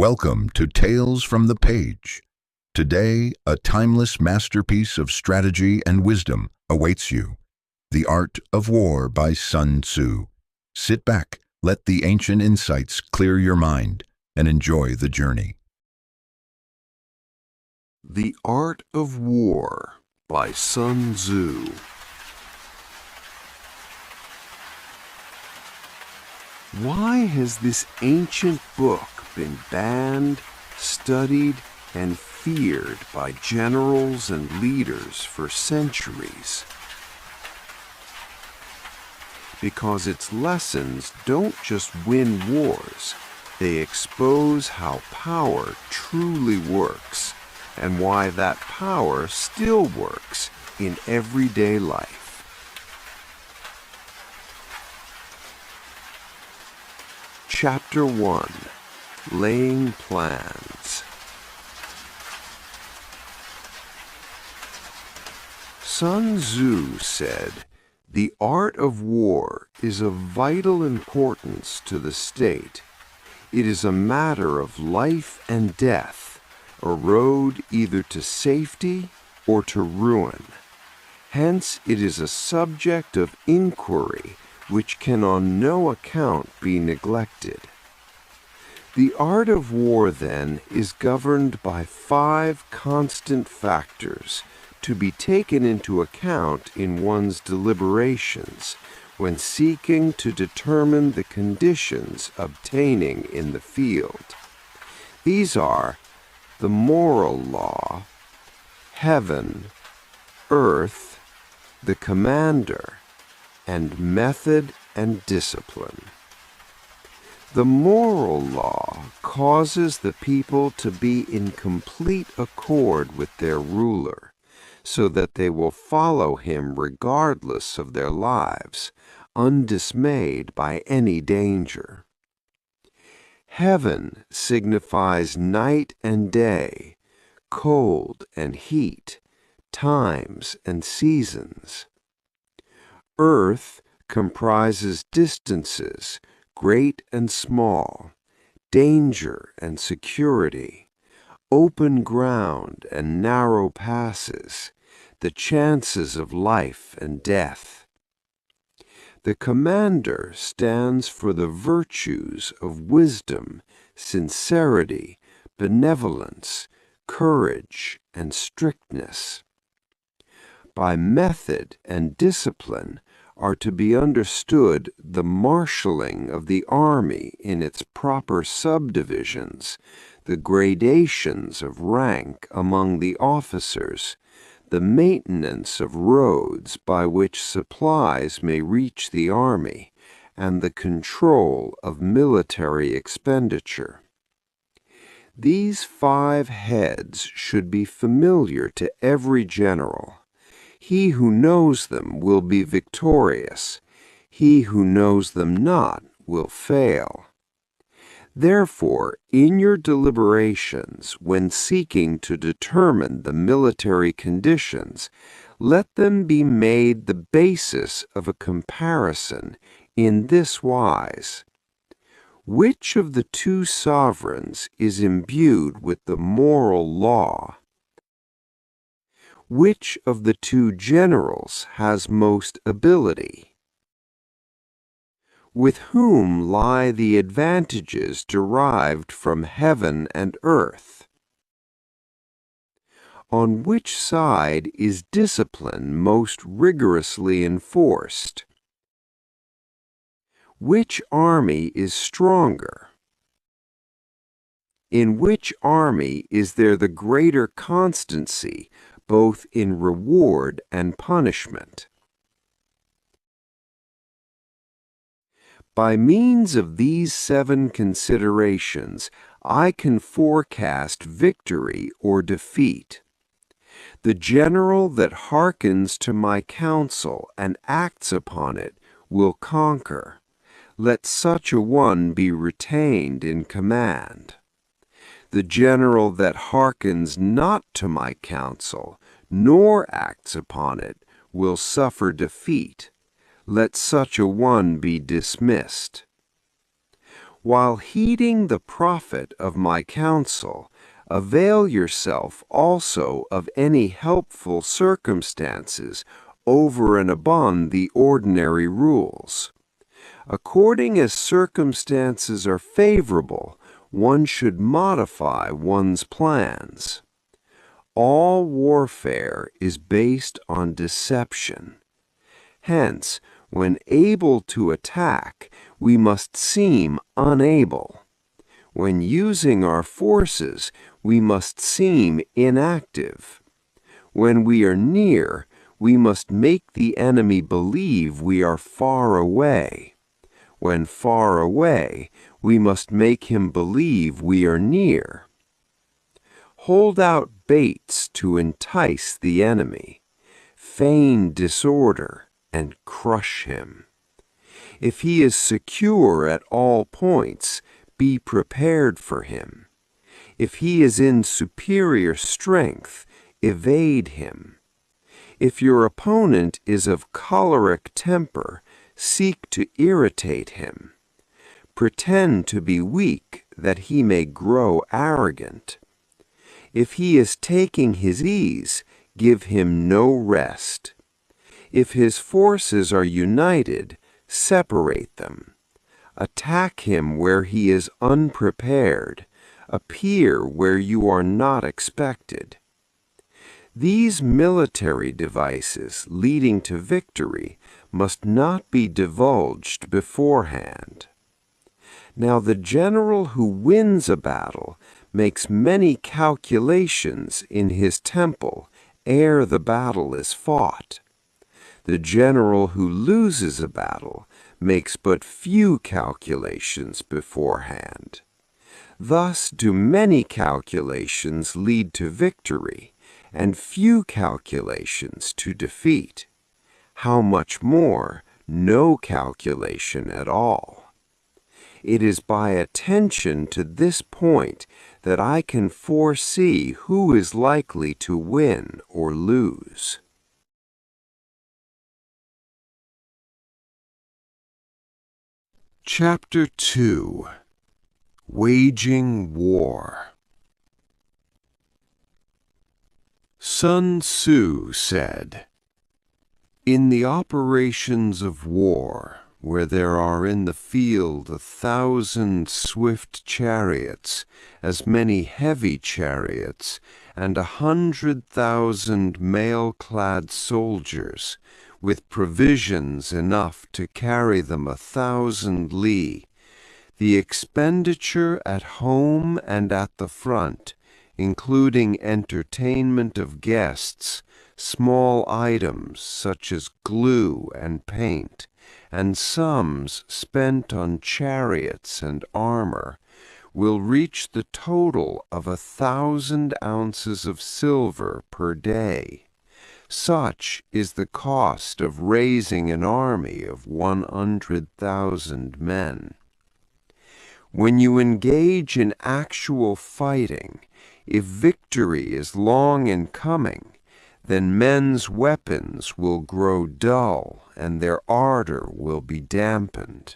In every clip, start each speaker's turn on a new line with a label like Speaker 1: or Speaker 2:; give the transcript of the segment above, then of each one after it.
Speaker 1: Welcome to Tales from the Page. Today, a timeless masterpiece of strategy and wisdom awaits you. The Art of War by Sun Tzu. Sit back, let the ancient insights clear your mind, and enjoy the journey.
Speaker 2: The Art of War by Sun Tzu. Why has this ancient book been banned, studied, and feared by generals and leaders for centuries? Because its lessons don't just win wars, they expose how power truly works and why that power still works in everyday life. Chapter 1. Laying Plans. Sun Tzu said, "The art of war is of vital importance to the state. It is a matter of life and death, a road either to safety or to ruin. Hence it is a subject of inquiry which can on no account be neglected." The art of war, then, is governed by 5 constant factors to be taken into account in one's deliberations when seeking to determine the conditions obtaining in the field. These are the moral law, heaven, earth, the commander, and method and discipline. The moral law causes the people to be in complete accord with their ruler, so that they will follow him regardless of their lives, undismayed by any danger. Heaven signifies night and day, cold and heat, times and seasons. Earth comprises distances, great and small, danger and security, open ground and narrow passes, the chances of life and death. The commander stands for the virtues of wisdom, sincerity, benevolence, courage, and strictness. By method and discipline are to be understood the marshalling of the army in its proper subdivisions, the gradations of rank among the officers, the maintenance of roads by which supplies may reach the army, and the control of military expenditure. These 5 heads should be familiar to every general. He who knows them will be victorious. He who knows them not will fail. Therefore, in your deliberations, when seeking to determine the military conditions, let them be made the basis of a comparison in this wise. Which of the 2 sovereigns is imbued with the moral law? Which of the 2 generals has most ability? With whom lie the advantages derived from heaven and earth? On which side is discipline most rigorously enforced? Which army is stronger? In which army is there the greater constancy, both in reward and punishment? By means of these 7 considerations, I can forecast victory or defeat. The general that hearkens to my counsel and acts upon it will conquer. Let such a one be retained in command. The general that hearkens not to my counsel, nor acts upon it, will suffer defeat. Let such a one be dismissed. While heeding the profit of my counsel, avail yourself also of any helpful circumstances over and above the ordinary rules. According as circumstances are favorable, one should modify one's plans. All warfare is based on deception. Hence, when able to attack, we must seem unable. When using our forces, we must seem inactive. When we are near, we must make the enemy believe we are far away. When far away, we must make him believe we are near. Hold out baits to entice the enemy. Feign disorder and crush him. If he is secure at all points, be prepared for him. If he is in superior strength, evade him. If your opponent is of choleric temper, seek to irritate him. Pretend to be weak that he may grow arrogant. If he is taking his ease, give him no rest. If his forces are united, separate them. Attack him where he is unprepared. Appear where you are not expected. These military devices leading to victory must not be divulged beforehand. Now the general who wins a battle makes many calculations in his temple ere the battle is fought. The general who loses a battle makes but few calculations beforehand. Thus do many calculations lead to victory, and few calculations to defeat. How much more no calculation at all? It is by attention to this point that I can foresee who is likely to win or lose. Chapter 2. Waging War. Sun Tzu said, "In the operations of war, where there are in the field 1,000 swift chariots, as many heavy chariots, and 100,000 mail-clad soldiers, with provisions enough to carry them 1,000 li, the expenditure at home and at the front, including entertainment of guests, small items such as glue and paint, and sums spent on chariots and armor, will reach the total of 1,000 ounces of silver per day. Such is the cost of raising an army of 100,000 men. When you engage in actual fighting, if victory is long in coming, then men's weapons will grow dull and their ardor will be dampened.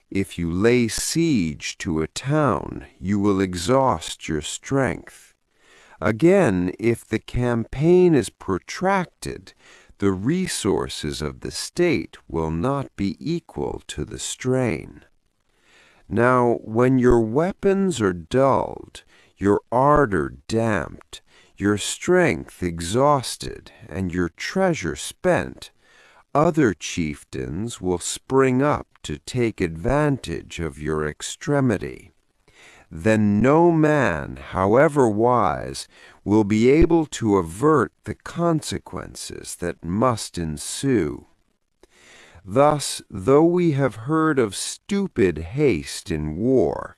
Speaker 2: If you lay siege to a town, you will exhaust your strength. Again, if the campaign is protracted, the resources of the state will not be equal to the strain. Now, when your weapons are dulled, your ardor damped, your strength exhausted, and your treasure spent, other chieftains will spring up to take advantage of your extremity. Then no man, however wise, will be able to avert the consequences that must ensue. Thus, though we have heard of stupid haste in war,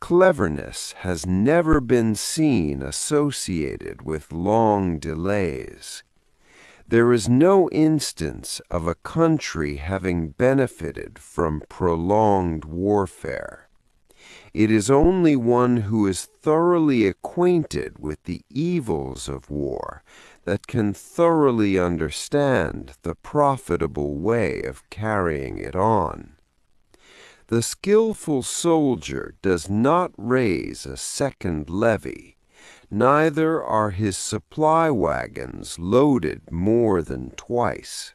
Speaker 2: cleverness has never been seen associated with long delays. There is no instance of a country having benefited from prolonged warfare. It is only one who is thoroughly acquainted with the evils of war that can thoroughly understand the profitable way of carrying it on. The skillful soldier does not raise a second levy, neither are his supply wagons loaded more than twice.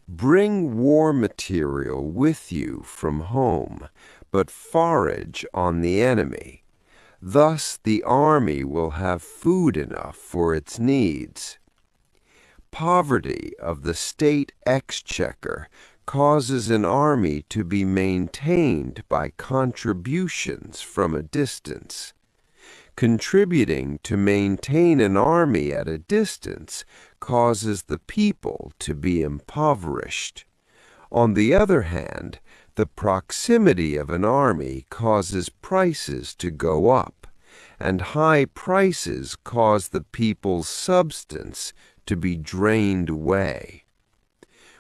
Speaker 2: Bring war material with you from home, but forage on the enemy. Thus the army will have food enough for its needs. Poverty of the state exchequer causes an army to be maintained by contributions from a distance. Contributing to maintain an army at a distance causes the people to be impoverished. On the other hand, the proximity of an army causes prices to go up, and high prices cause the people's substance to be drained away.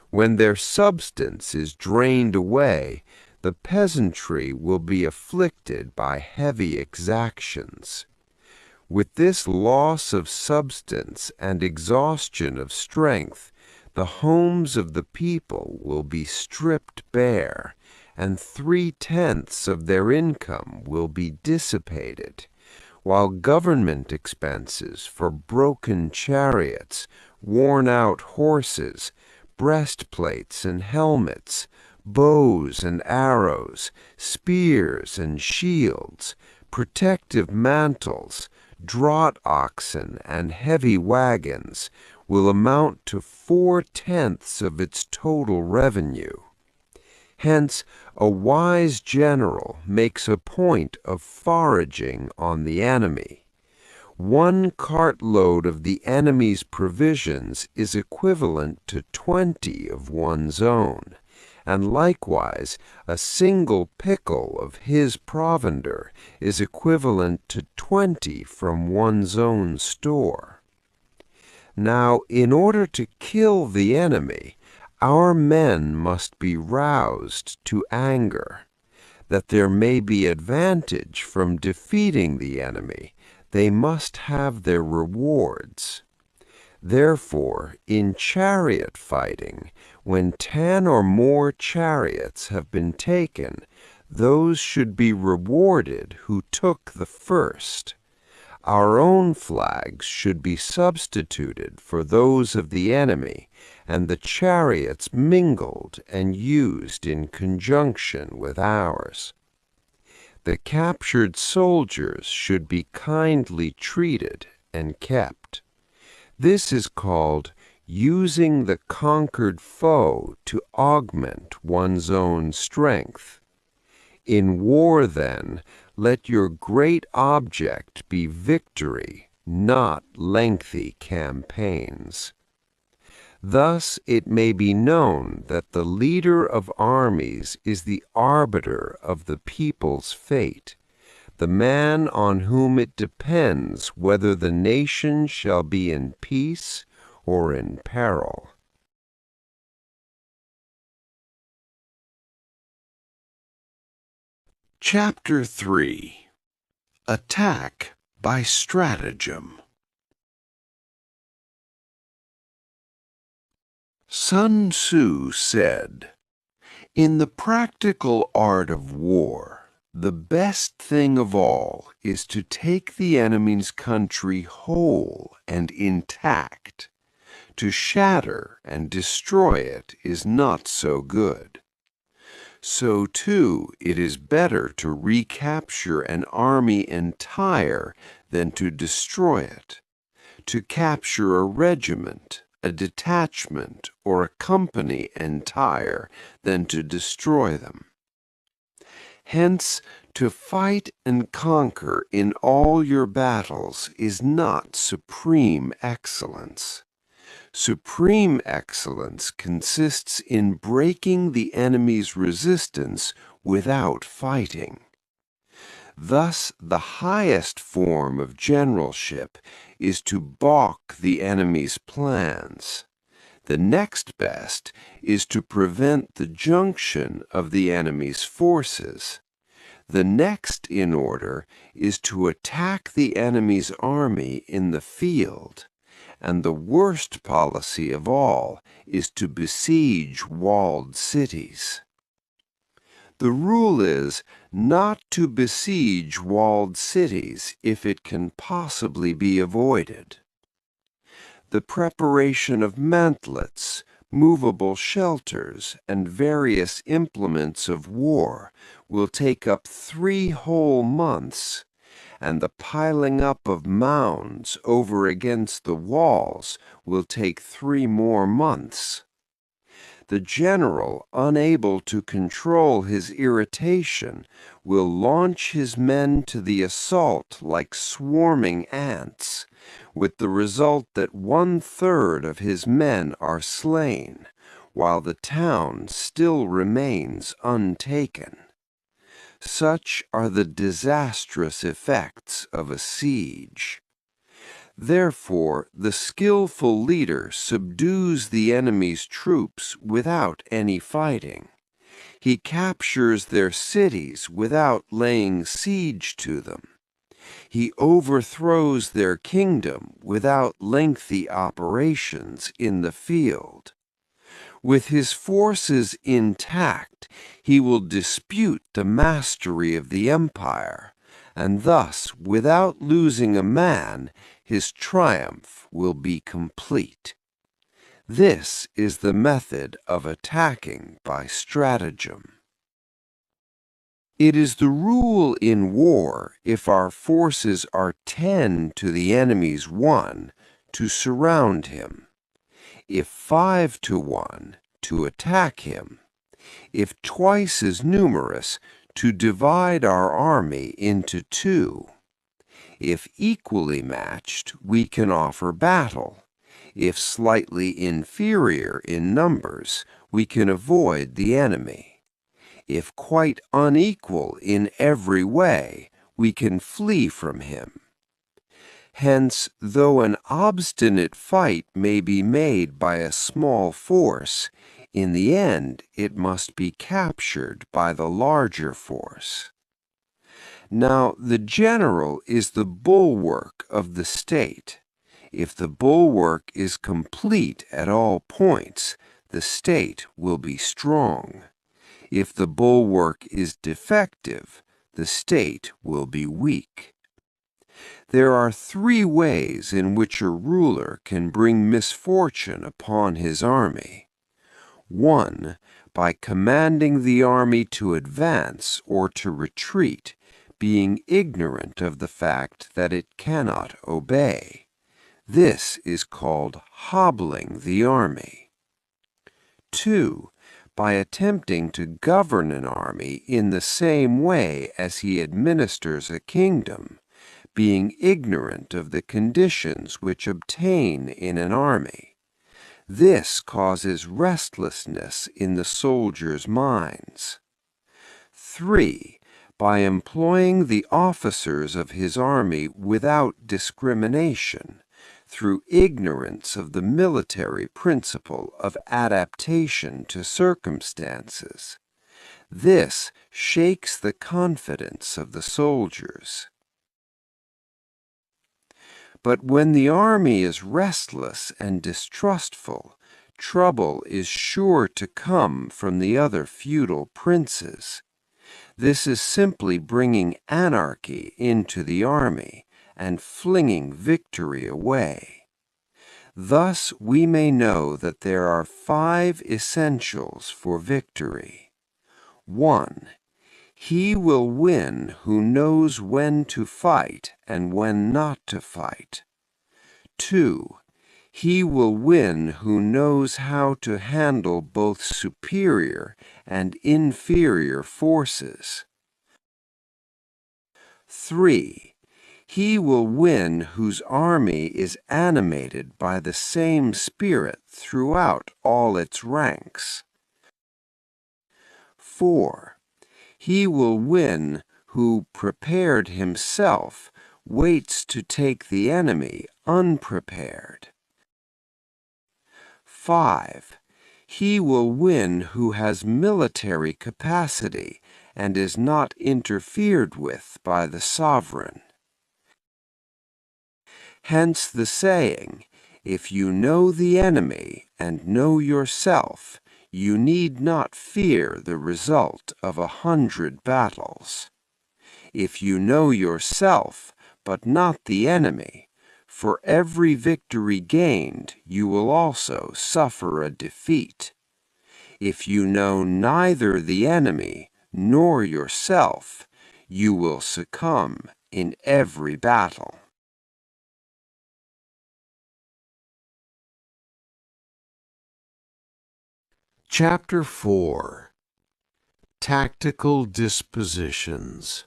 Speaker 2: When their substance is drained away, the peasantry will be afflicted by heavy exactions. With this loss of substance and exhaustion of strength, the homes of the people will be stripped bare, and 3/10 of their income will be dissipated, while government expenses for broken chariots, worn-out horses, breastplates and helmets, bows and arrows, spears and shields, protective mantles, draught oxen, and heavy wagons will amount to 4/10 of its total revenue. Hence, a wise general makes a point of foraging on the enemy. 1 cartload of the enemy's provisions is equivalent to 20 of one's own, and likewise a single pickle of his provender is equivalent to 20 from one's own store. Now, in order to kill the enemy, our men must be roused to anger. That there may be advantage from defeating the enemy, they must have their rewards. Therefore, in chariot fighting, when 10 or more chariots have been taken, those should be rewarded who took the first. Our own flags should be substituted for those of the enemy, and the chariots mingled and used in conjunction with ours. The captured soldiers should be kindly treated and kept. This is called using the conquered foe to augment one's own strength. In war, then, let your great object be victory, not lengthy campaigns. Thus it may be known that the leader of armies is the arbiter of the people's fate, the man on whom it depends whether the nation shall be in peace or in peril.
Speaker 3: Chapter 3. Attack by Stratagem. Sun Tzu said, "In the practical art of war, the best thing of all is to take the enemy's country whole and intact. To shatter and destroy it is not so good. So, too, it is better to recapture an army entire than to destroy it. To capture a regiment, a detachment, or a company entire than to destroy them. Hence, to fight and conquer in all your battles is not supreme excellence. Supreme excellence consists in breaking the enemy's resistance without fighting. Thus, the highest form of generalship is to balk the enemy's plans. The next best is to prevent the junction of the enemy's forces. The next in order is to attack the enemy's army in the field. And the worst policy of all is to besiege walled cities.
Speaker 2: The rule is not to besiege walled cities if it can possibly be avoided. The preparation of mantlets, movable shelters, and various implements of war will take up 3 whole months, and the piling up of mounds over against the walls will take 3 more months. The general, unable to control his irritation, will launch his men to the assault like swarming ants, with the result that 1/3 of his men are slain, while the town still remains untaken. Such are the disastrous effects of a siege. Therefore, the skillful leader subdues the enemy's troops without any fighting. He captures their cities without laying siege to them. He overthrows their kingdom without lengthy operations in the field. With his forces intact, he will dispute the mastery of the empire, and thus, without losing a man, his triumph will be complete. This is the method of attacking by stratagem. It is the rule in war, if our forces are 10 to the enemy's 1, to surround him. If 5 to 1, to attack him. If twice as numerous, to divide our army into 2. If equally matched, we can offer battle. If slightly inferior in numbers, we can avoid the enemy. If quite unequal in every way, we can flee from him. Hence, though an obstinate fight may be made by a small force, in the end it must be captured by the larger force. Now, the general is the bulwark of the state. If the bulwark is complete at all points, the state will be strong. If the bulwark is defective, the state will be weak. There are 3 ways in which a ruler can bring misfortune upon his army. 1. By commanding the army to advance or to retreat, being ignorant of the fact that it cannot obey. This is called hobbling the army. 2. By attempting to govern an army in the same way as he administers a kingdom, being ignorant of the conditions which obtain in an army. This causes restlessness in the soldiers' minds. 3. By employing the officers of his army without discrimination, through ignorance of the military principle of adaptation to circumstances. This shakes the confidence of the soldiers. But when the army is restless and distrustful, trouble is sure to come from the other feudal princes. This is simply bringing anarchy into the army and flinging victory away. Thus we may know that there are 5 essentials for victory. 1. He will win who knows when to fight and when not to fight. 2. He will win who knows how to handle both superior and inferior forces. 3. He will win whose army is animated by the same spirit throughout all its ranks. 4. He will win who, prepared himself, waits to take the enemy unprepared. 5. He will win who has military capacity and is not interfered with by the sovereign. Hence the saying, if you know the enemy and know yourself, you need not fear the result of 100 battles. If you know yourself, but not the enemy, for every victory gained, you will also suffer a defeat. If you know neither the enemy nor yourself, you will succumb in every battle.
Speaker 3: Chapter 4. Tactical Dispositions.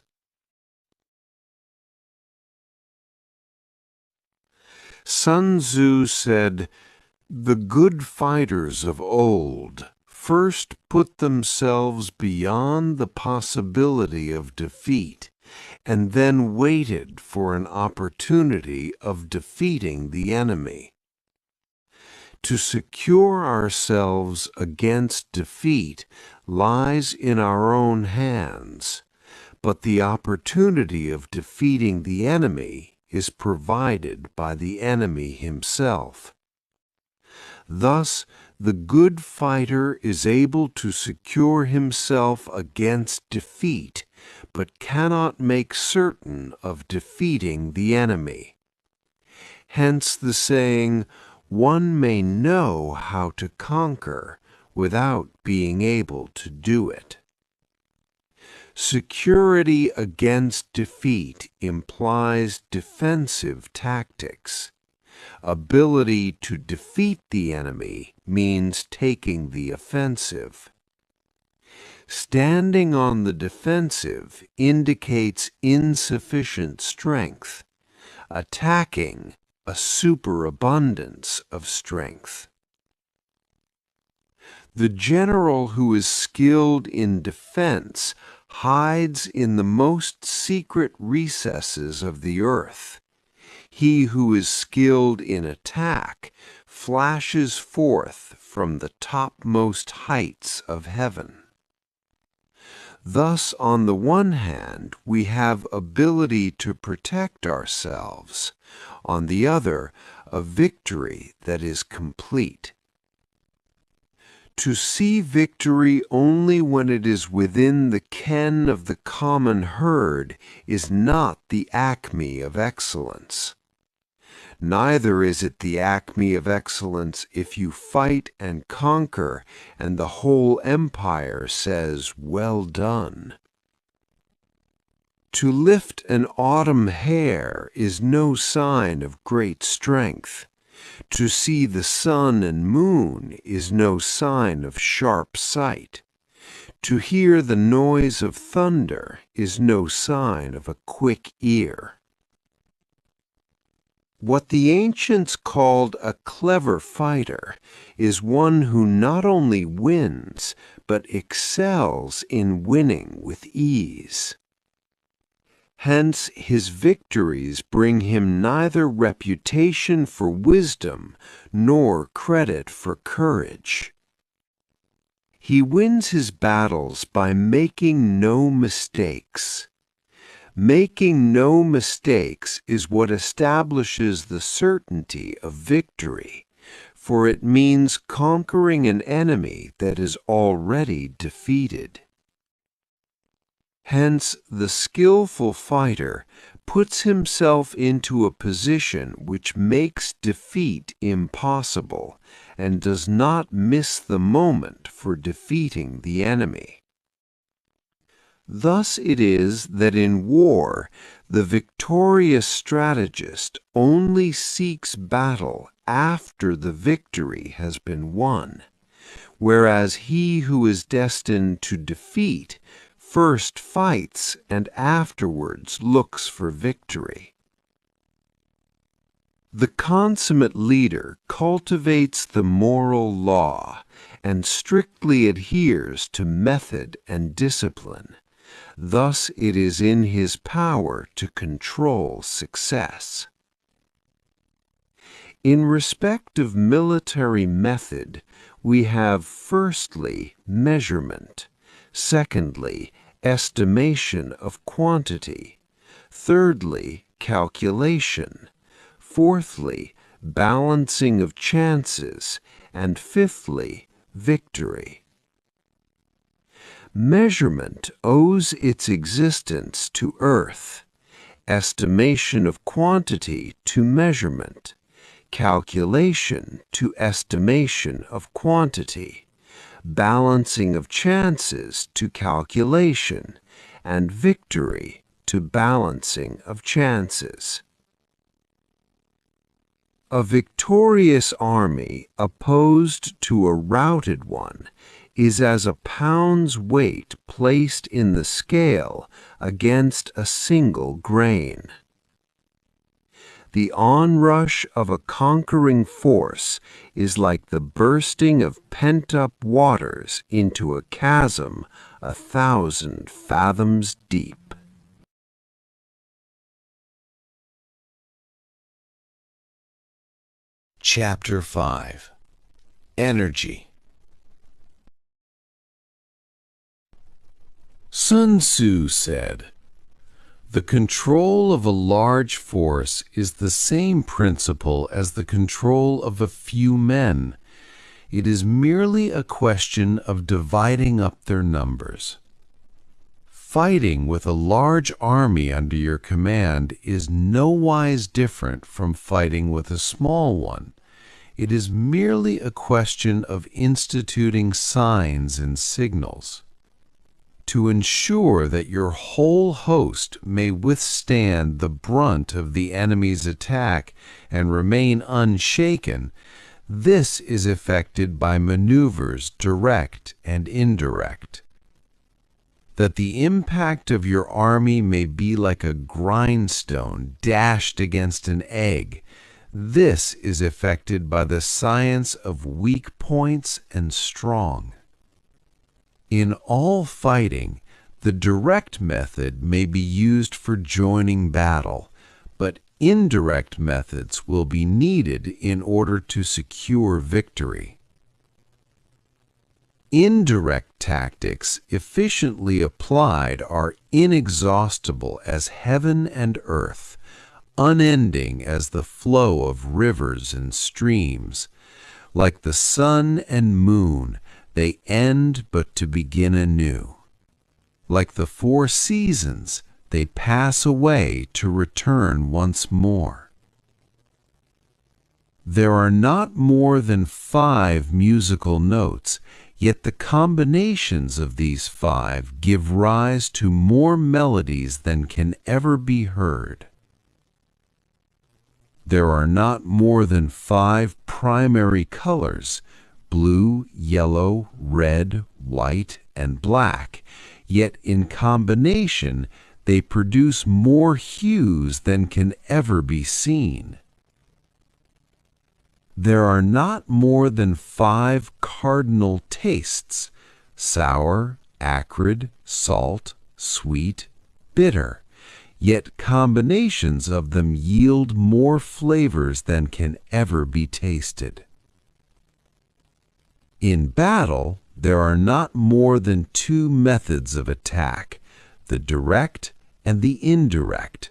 Speaker 3: Sun Tzu said, "The good fighters of old first put themselves beyond the possibility of defeat, and then waited for an opportunity of defeating the enemy." To secure ourselves against defeat lies in our own hands, but the opportunity of defeating the enemy is provided by the enemy himself. Thus, the good fighter is able to secure himself against defeat, but cannot make certain of defeating the enemy. Hence the saying, "One may know how to conquer without being able to do it." Security against defeat implies defensive tactics. Ability to defeat the enemy means taking the offensive. Standing on the defensive indicates insufficient strength. Attacking, a superabundance of strength. The general who is skilled in defense hides in the most secret recesses of the earth. He who is skilled in attack flashes forth from the topmost heights of heaven. Thus, on the one hand, we have ability to protect ourselves. On the other, a victory that is complete. To see victory only when it is within the ken of the common herd is not the acme of excellence. Neither is it the acme of excellence if you fight and conquer, and the whole empire says, "Well done." To lift an autumn hair is no sign of great strength. To see the sun and moon is no sign of sharp sight. To hear the noise of thunder is no sign of a quick ear. What the ancients called a clever fighter is one who not only wins, but excels in winning with ease. Hence, his victories bring him neither reputation for wisdom nor credit for courage. He wins his battles by making no mistakes. Making no mistakes is what establishes the certainty of victory, for it means conquering an enemy that is already defeated. Hence, the skillful fighter puts himself into a position which makes defeat impossible and does not miss the moment for defeating the enemy. Thus it is that in war, the victorious strategist only seeks battle after the victory has been won, whereas he who is destined to defeat first fights and afterwards looks for victory. The consummate leader cultivates the moral law and strictly adheres to method and discipline. Thus it is in his power to control success. In respect of military method, we have firstly measurement, secondly estimation of quantity, thirdly calculation, fourthly balancing of chances, and fifthly
Speaker 2: victory. Measurement owes its existence to earth, estimation of quantity to measurement, calculation to estimation of quantity, balancing of chances to calculation, and victory to balancing of chances. A victorious army opposed to a routed one is as a pound's weight placed in the scale against a single grain. The onrush of a conquering force is like the bursting of pent-up waters into a chasm 1,000 fathoms deep.
Speaker 3: Chapter 5. Energy. Sun Tzu said, "The control of a large force is the same principle as the control of a few men. It is merely a question of dividing up their numbers." Fighting with a large army under your command is nowise different from fighting with a small one. It is merely a question of instituting signs and signals. To ensure that your whole host may withstand the brunt of the enemy's attack and remain unshaken, this is effected by maneuvers direct and indirect. That the impact of your army may be like a grindstone dashed against an egg, this is effected by the science of weak points and strong. In all fighting, the direct method may be used for joining battle, but indirect methods will be needed in order to secure victory. Indirect tactics efficiently applied are inexhaustible as heaven and earth, unending as the flow of rivers and streams. Like the sun and moon, they end but to begin anew. Like the 4 seasons, they pass away to return once more. There are not more than 5 musical notes, yet the combinations of these 5 give rise to more melodies than can ever be heard. There are not more than 5 primary colors, blue, yellow, red, white, and black, yet in combination they produce more hues than can ever be seen. There are not more than 5 cardinal tastes, sour, acrid, salt, sweet, bitter, yet combinations of them yield more flavors than can ever be tasted. In battle, there are not more than 2 methods of attack, the direct and the indirect,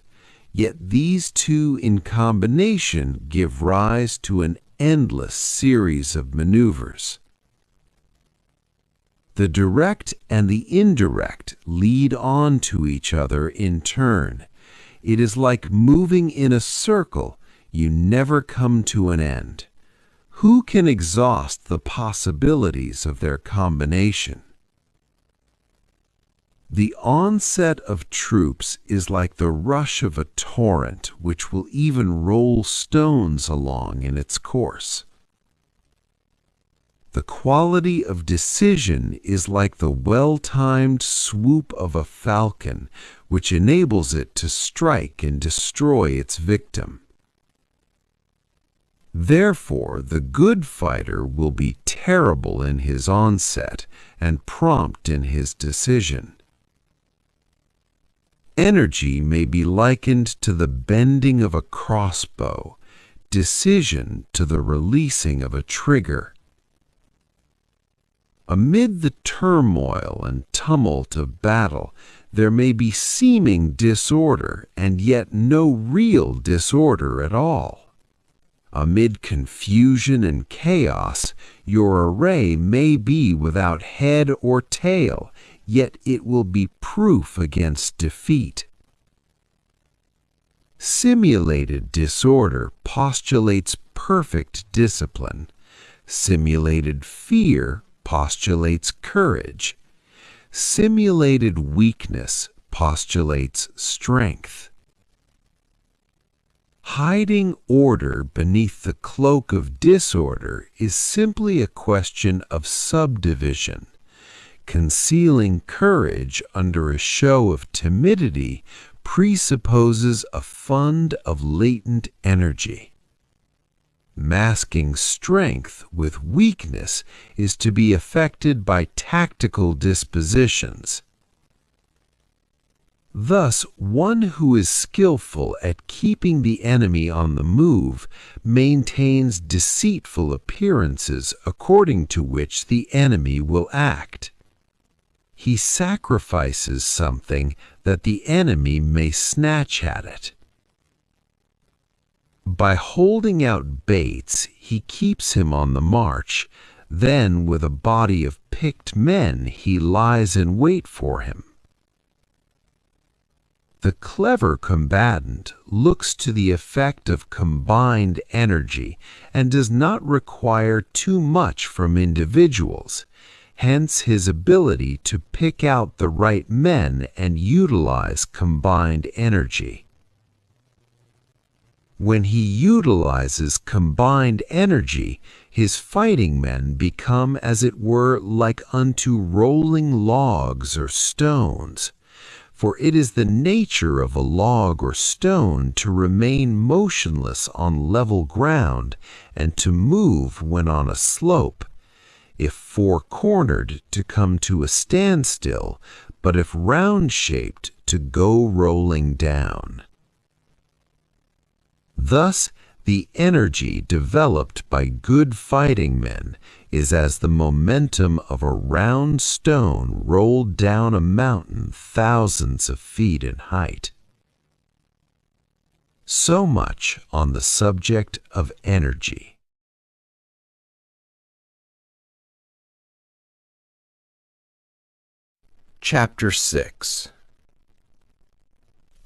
Speaker 3: yet these 2 in combination give rise to an endless series of maneuvers. The direct and the indirect lead on to each other in turn. It is like moving in a circle, you never come to an end. Who can exhaust the possibilities of their combination? The onset of troops is like the rush of a torrent which will even roll stones along in its course. The quality of decision is like the well-timed swoop of a falcon which enables it to strike and destroy its victim. Therefore, the good fighter will be terrible in his onset and prompt in his decision. Energy may be likened to the bending of a crossbow, decision to the releasing of a trigger. Amid the turmoil and tumult of battle, there may be seeming disorder and yet no real disorder at all. Amid confusion and chaos, your array may be without head or tail, yet it will be proof against defeat. Simulated disorder postulates perfect discipline. Simulated fear postulates courage. Simulated weakness postulates strength. Hiding order beneath the cloak of disorder is simply a question of subdivision. Concealing courage under a show of timidity presupposes a fund of latent energy. Masking strength with weakness is to be effected by tactical dispositions. Thus, one who is skillful at keeping the enemy on the move maintains deceitful appearances according to which the enemy will act. He sacrifices something that the enemy may snatch at it. By holding out baits, he keeps him on the march. Then, with a body of picked men, he lies in wait for him. The clever combatant looks to the effect of combined energy and does not require too much from individuals, hence his ability to pick out the right men and utilize combined energy. When he utilizes combined energy, his fighting men become, as it were, like unto rolling logs or stones. For it is the nature of a log or stone to remain motionless on level ground and to move when on a slope, if four-cornered to come to a standstill, but if round-shaped to go rolling down. Thus, the energy developed by good fighting men is as the momentum of a round stone rolled down a mountain thousands of feet in height. So much on the subject of energy. Chapter 6.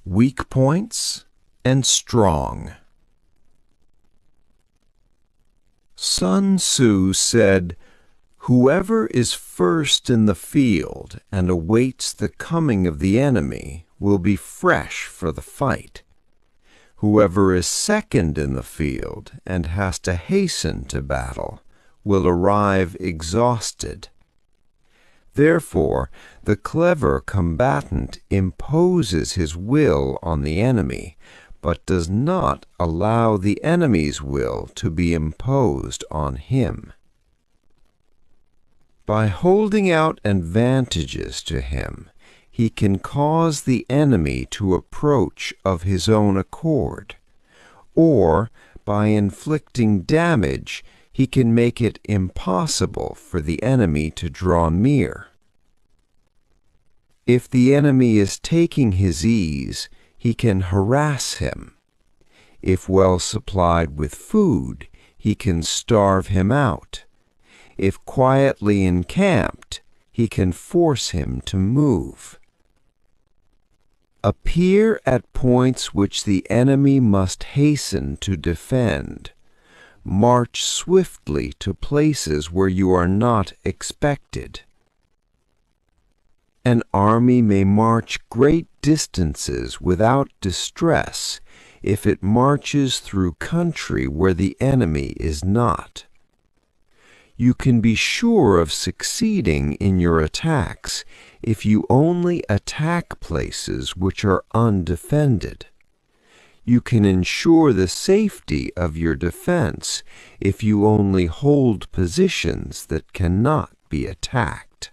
Speaker 3: Weak Points and Strong. Sun Tzu said, "Whoever is first in the field and awaits the coming of the enemy will be fresh for the fight. Whoever is second in the field and has to hasten to battle will arrive exhausted." Therefore, the clever combatant imposes his will on the enemy, but does not allow the enemy's will to be imposed on him. By holding out advantages to him, he can cause the enemy to approach of his own accord, or by inflicting damage, he can make it impossible for the enemy to draw near. If the enemy is taking his ease, he can harass him. If well supplied with food, he can starve him out. If quietly encamped, he can force him to move. Appear at points which the enemy must hasten to defend. March swiftly to places where you are not expected. An army may march great distances without distress if it marches through country where the enemy is not. You can be sure of succeeding in your attacks if you only attack places which are undefended. You can ensure the safety of your defense if you only hold positions that cannot be attacked.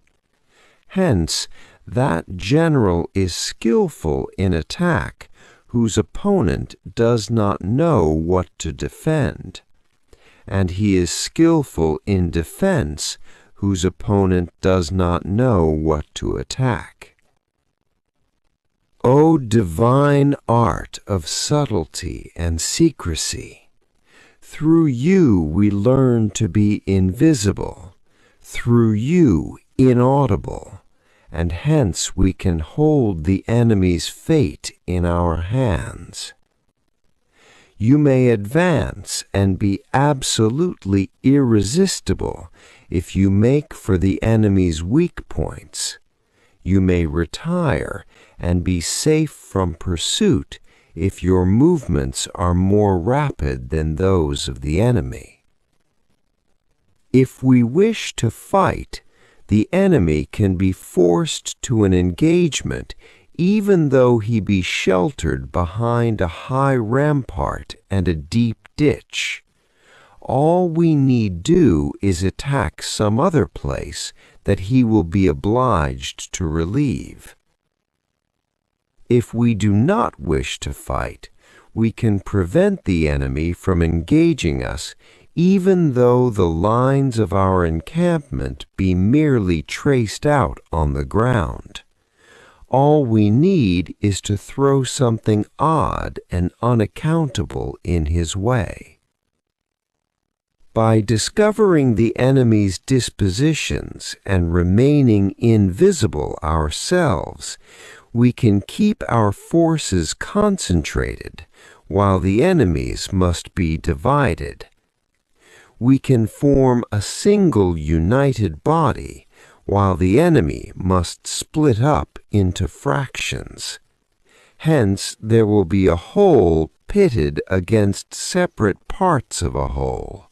Speaker 3: Hence, that general is skillful in attack whose opponent does not know what to defend, and he is skillful in defense whose opponent does not know what to attack. O divine art of subtlety and secrecy!
Speaker 2: Through you we learn to be invisible, through you inaudible, and hence we can hold the enemy's fate in our hands. You may advance and be absolutely irresistible if you make for the enemy's weak points. You may retire and be safe from pursuit if your movements are more rapid than those of the enemy. If we wish to fight, the enemy can be forced to an engagement even though he be sheltered behind a high rampart and a deep ditch. All we need do is attack some other place that he will be obliged to relieve. If we do not wish to fight, we can prevent the enemy from engaging us even though the lines of our encampment be merely traced out on the ground. All we need is to throw something odd and unaccountable in his way. By discovering the enemy's dispositions and remaining invisible ourselves, we can keep our forces concentrated while the enemy's must be divided. We can form a single united body while the enemy must split up into fractions. Hence there will be a whole pitted against separate parts of a whole,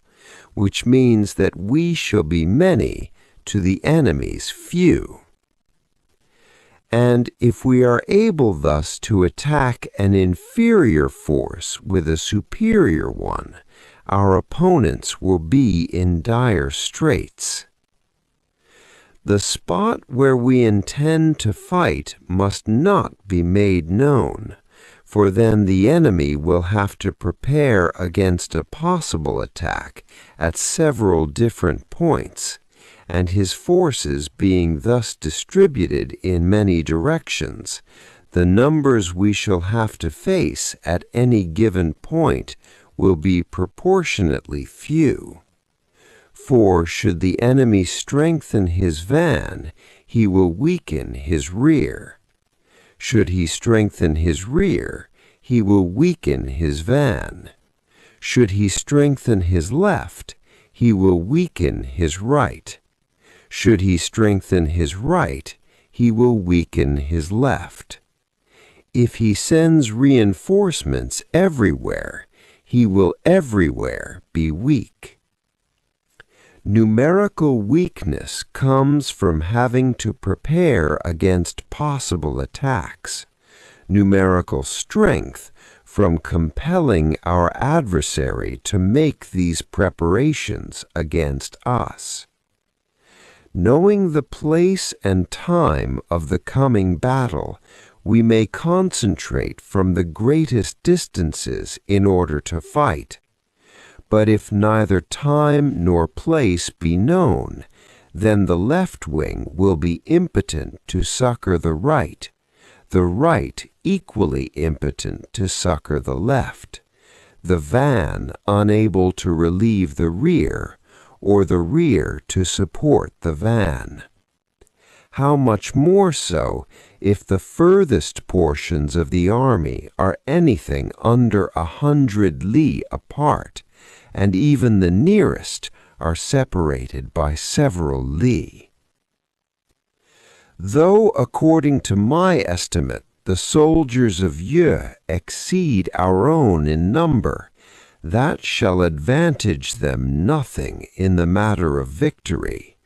Speaker 2: which means that we shall be many to the enemy's few. And if we are able thus to attack an inferior force with a superior one, our opponents will be in dire straits. The spot where we intend to fight must not be made known, for then the enemy will have to prepare against a possible attack at several different points, and his forces being thus distributed in many directions, the numbers we shall have to face at any given point will be proportionately few. For should the enemy strengthen his van, he will weaken his rear. Should he strengthen his rear, he will weaken his van. Should he strengthen his left, he will weaken his right. Should he strengthen his right, he will weaken his left. If he sends reinforcements everywhere, he will everywhere be weak. Numerical weakness comes from having to prepare against possible attacks. Numerical strength from compelling our adversary to make these preparations against us. Knowing the place and time of the coming battle, we may concentrate from the greatest distances in order to fight. But if neither time nor place be known, then the left wing will be impotent to succor the right equally impotent to succor the left, the van unable to relieve the rear, or the rear to support the van. How much more so if the furthest portions of the army are anything under 100 li apart, and even the nearest are separated by several li. Though, according to my estimate, the soldiers of Yeu exceed our own in number, that shall advantage them nothing in the matter of victory.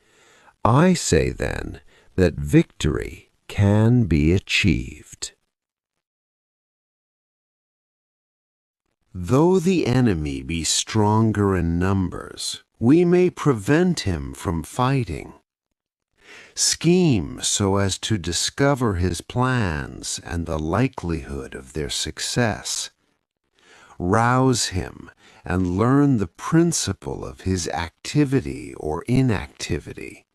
Speaker 2: I say then that victory can be achieved. Though the enemy be stronger in numbers, we may prevent him from fighting. Scheme so as to discover his plans and the likelihood of their success. Rouse him and learn the principle of his activity or inactivity.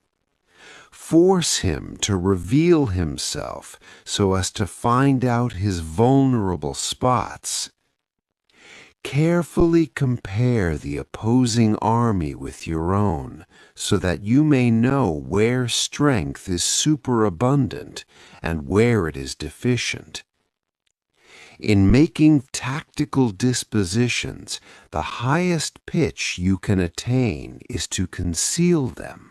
Speaker 2: Force him to reveal himself so as to find out his vulnerable spots.
Speaker 3: Carefully compare the opposing army with your own, so that you may know where strength is superabundant and where it is deficient. In making tactical dispositions, the highest pitch you can attain is to conceal them.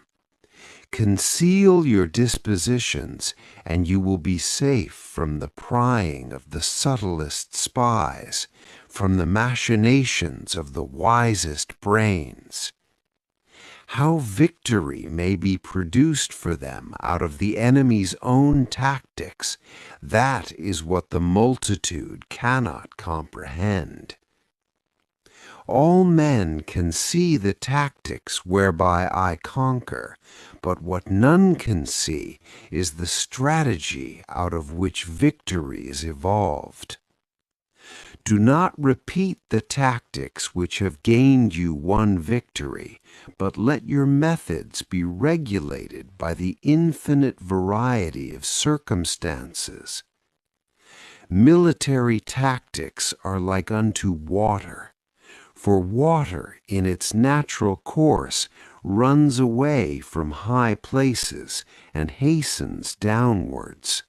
Speaker 3: Conceal your dispositions, and you will be safe from the prying of the subtlest spies, from the machinations of the wisest brains. How victory may be produced for them out of the enemy's own tactics, that is what the multitude cannot comprehend. All men can see the tactics whereby I conquer, but what none can see is the strategy out of which victory is evolved. Do not repeat the tactics which have gained you one victory, but let your methods be regulated by the infinite variety of circumstances. Military tactics are like unto water, for water in its natural course runs away from high places and hastens downwards.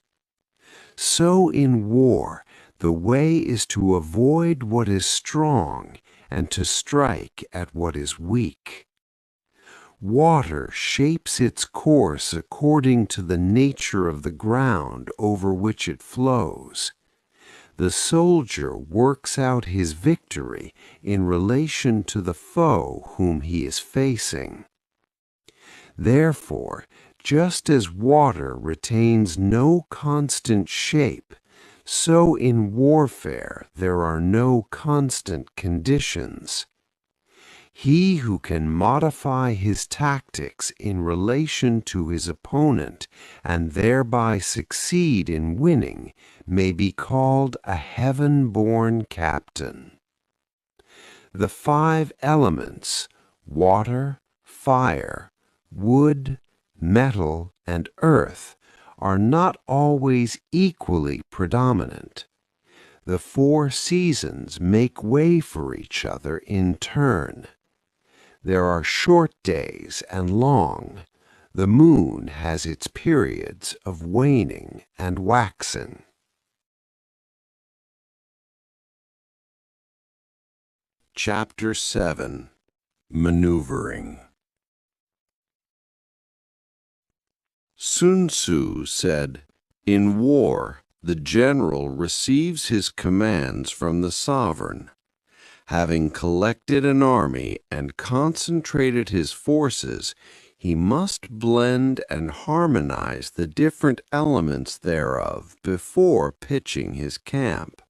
Speaker 3: So in war, the way is to avoid what is strong and to strike at what is weak. Water shapes its course according to the nature of the ground over which it flows. The soldier works out his victory in relation to the foe whom he is facing. Therefore, just as water retains no constant shape, so in warfare there are no constant conditions. He who can modify his tactics in relation to his opponent and thereby succeed in winning may be called a heaven-born captain. The 5 elements, water, fire, wood, metal, and earth, are not always equally predominant. The 4 seasons make way for each other in turn. There are short days and long. The moon has its periods of waning and waxing. Chapter 7. Maneuvering. Sun Tzu said, "In war, the general receives his commands from the sovereign. Having collected an army and concentrated his forces, he must blend and harmonize the different elements thereof before pitching his camp.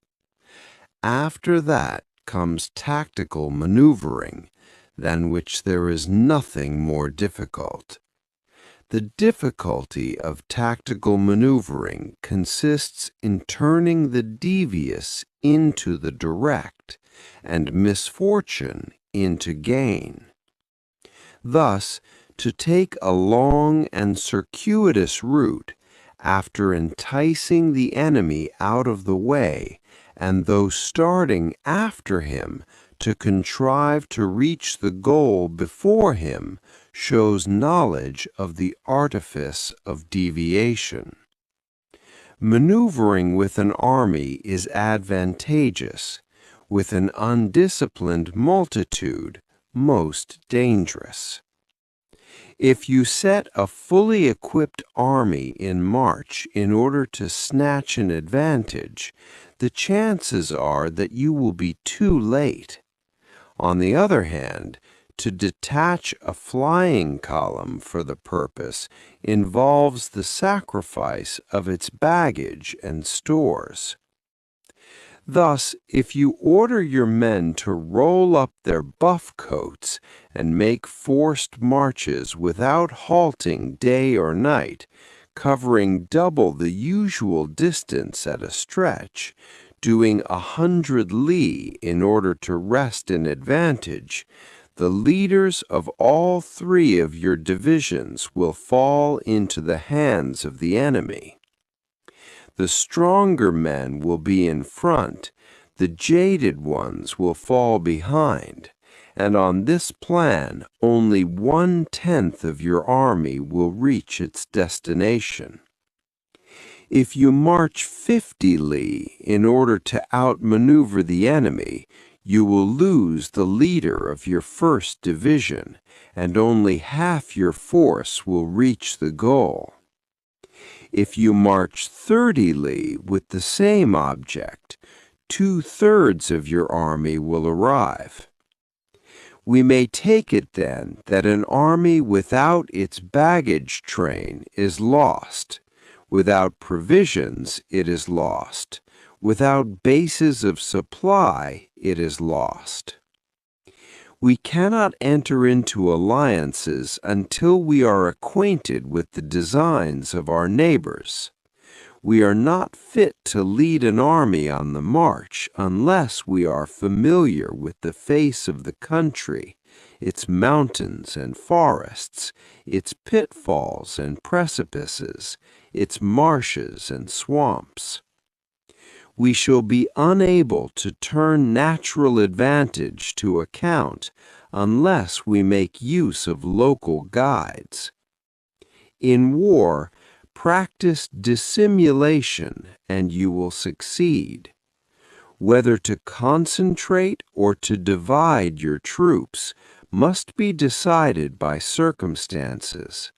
Speaker 3: After that comes tactical maneuvering, than which there is nothing more difficult. The difficulty of tactical maneuvering consists in turning the devious into the direct, and misfortune into gain. Thus, to take a long and circuitous route, after enticing the enemy out of the way, and though starting after him, to contrive to reach the goal before him, shows knowledge of the artifice of deviation. Maneuvering with an army is advantageous, with an undisciplined multitude most dangerous. If you set a fully equipped army in march in order to snatch an advantage, the chances are that you will be too late. On the other hand, to detach a flying column for the purpose involves the sacrifice of its baggage and stores. Thus, if you order your men to roll up their buff coats and make forced marches without halting day or night, covering double the usual distance at a stretch, doing 100 li in order to wrest an advantage, the leaders of all 3 of your divisions will fall into the hands of the enemy. The stronger men will be in front,
Speaker 2: The jaded ones will fall behind, and on this plan only 1/10 of your army will reach its destination. If you march 50 li in order to outmaneuver the enemy, you will lose the leader of your first division, and only half your force will reach the goal. If you march 30 li with the same object, 2/3 of your army will arrive. We may take it then that an army without its baggage train is lost. Without provisions, it is lost. Without bases of supply, it is lost. We cannot enter into alliances until we are acquainted with the designs of our neighbors. We are not fit to lead an army on the march unless we are familiar with the face of the country, its mountains and forests, its pitfalls and precipices, its marshes and swamps. We shall be unable to turn natural advantage to account unless we make use of local guides. In war, practice dissimulation and you will succeed. Whether to concentrate or to divide your troops must be decided by circumstances.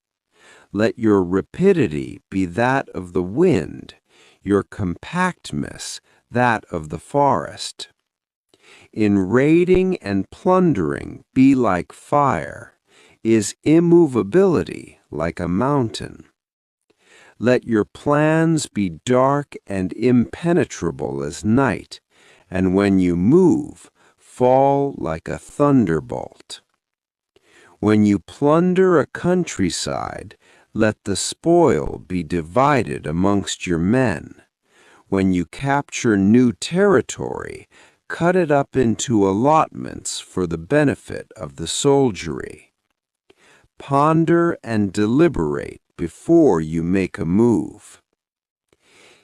Speaker 2: Let your rapidity be that of the wind, your compactness that of the forest. In raiding and plundering be like fire, is immovability like a mountain. Let your plans be dark and impenetrable as night, and when you move, fall like a thunderbolt. When you plunder a countryside, let the spoil be divided amongst your men. When you capture new territory, cut it up into allotments for the benefit of the soldiery. Ponder and deliberate before you make a move.